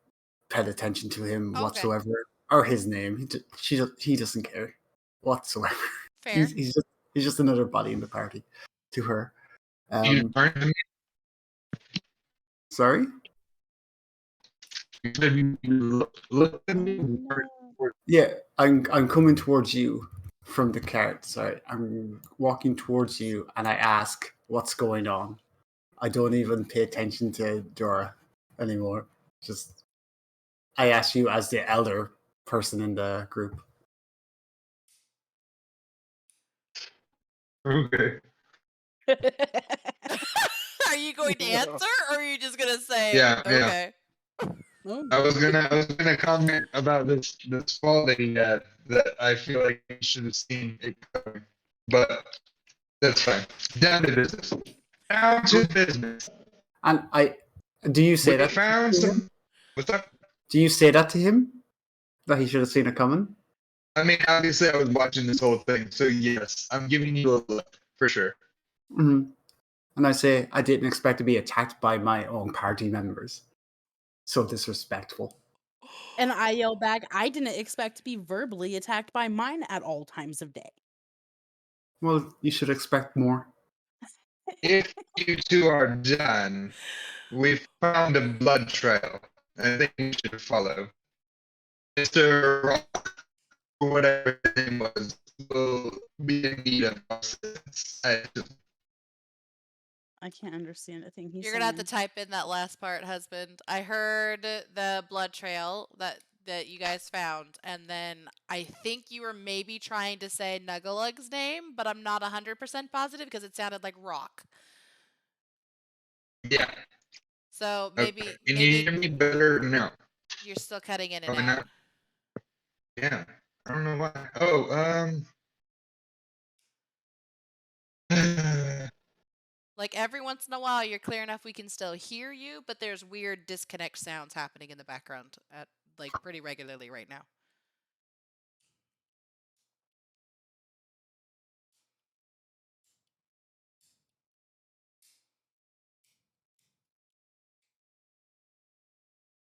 paid attention to him Okay. whatsoever, or his name. He doesn't care whatsoever. Fair. He's just another body in the party to her. You turn to me? Sorry. You said you look at me. You turn towards- Yeah, I'm coming towards you from the cart. Sorry, I'm walking towards you, and I ask, "What's going on?" I don't even pay attention to Dora anymore. Just I ask you as the elder person in the group. Okay. Are you going to answer, or are you just gonna say, Yeah, yeah. okay? Oh, I was gonna comment about this fall that he had that I feel like he should have seen it coming, but that's fine. Down to business. Down to business. And do you say We that? found some. What's up? Do you say that to him? That he should have seen it coming? I mean, obviously, I was watching this whole thing, so yes, I'm giving you a look for sure. Mm-hmm. And I say, I didn't expect to be attacked by my own party members. So disrespectful. and I yell back, I didn't expect to be verbally attacked by mine at all times of day. Well, you should expect more. If you two are done, we've found a blood trail. I think you should follow. Mr. Rock, or whatever his name was, will be in need of assistance. I can't understand a thing he's You're saying. gonna have to type in that last part, husband. I heard the blood trail that you guys found, and then I think you were maybe trying to say Nuggalug's name, but I'm not 100% positive because it sounded like rock. Yeah. So Okay. maybe Can you hear me better? No. you're still cutting in and Probably out. not. Yeah. I don't know why. Oh, Like every once in a while, you're clear enough we can still hear you, but there's weird disconnect sounds happening in the background at like pretty regularly right now.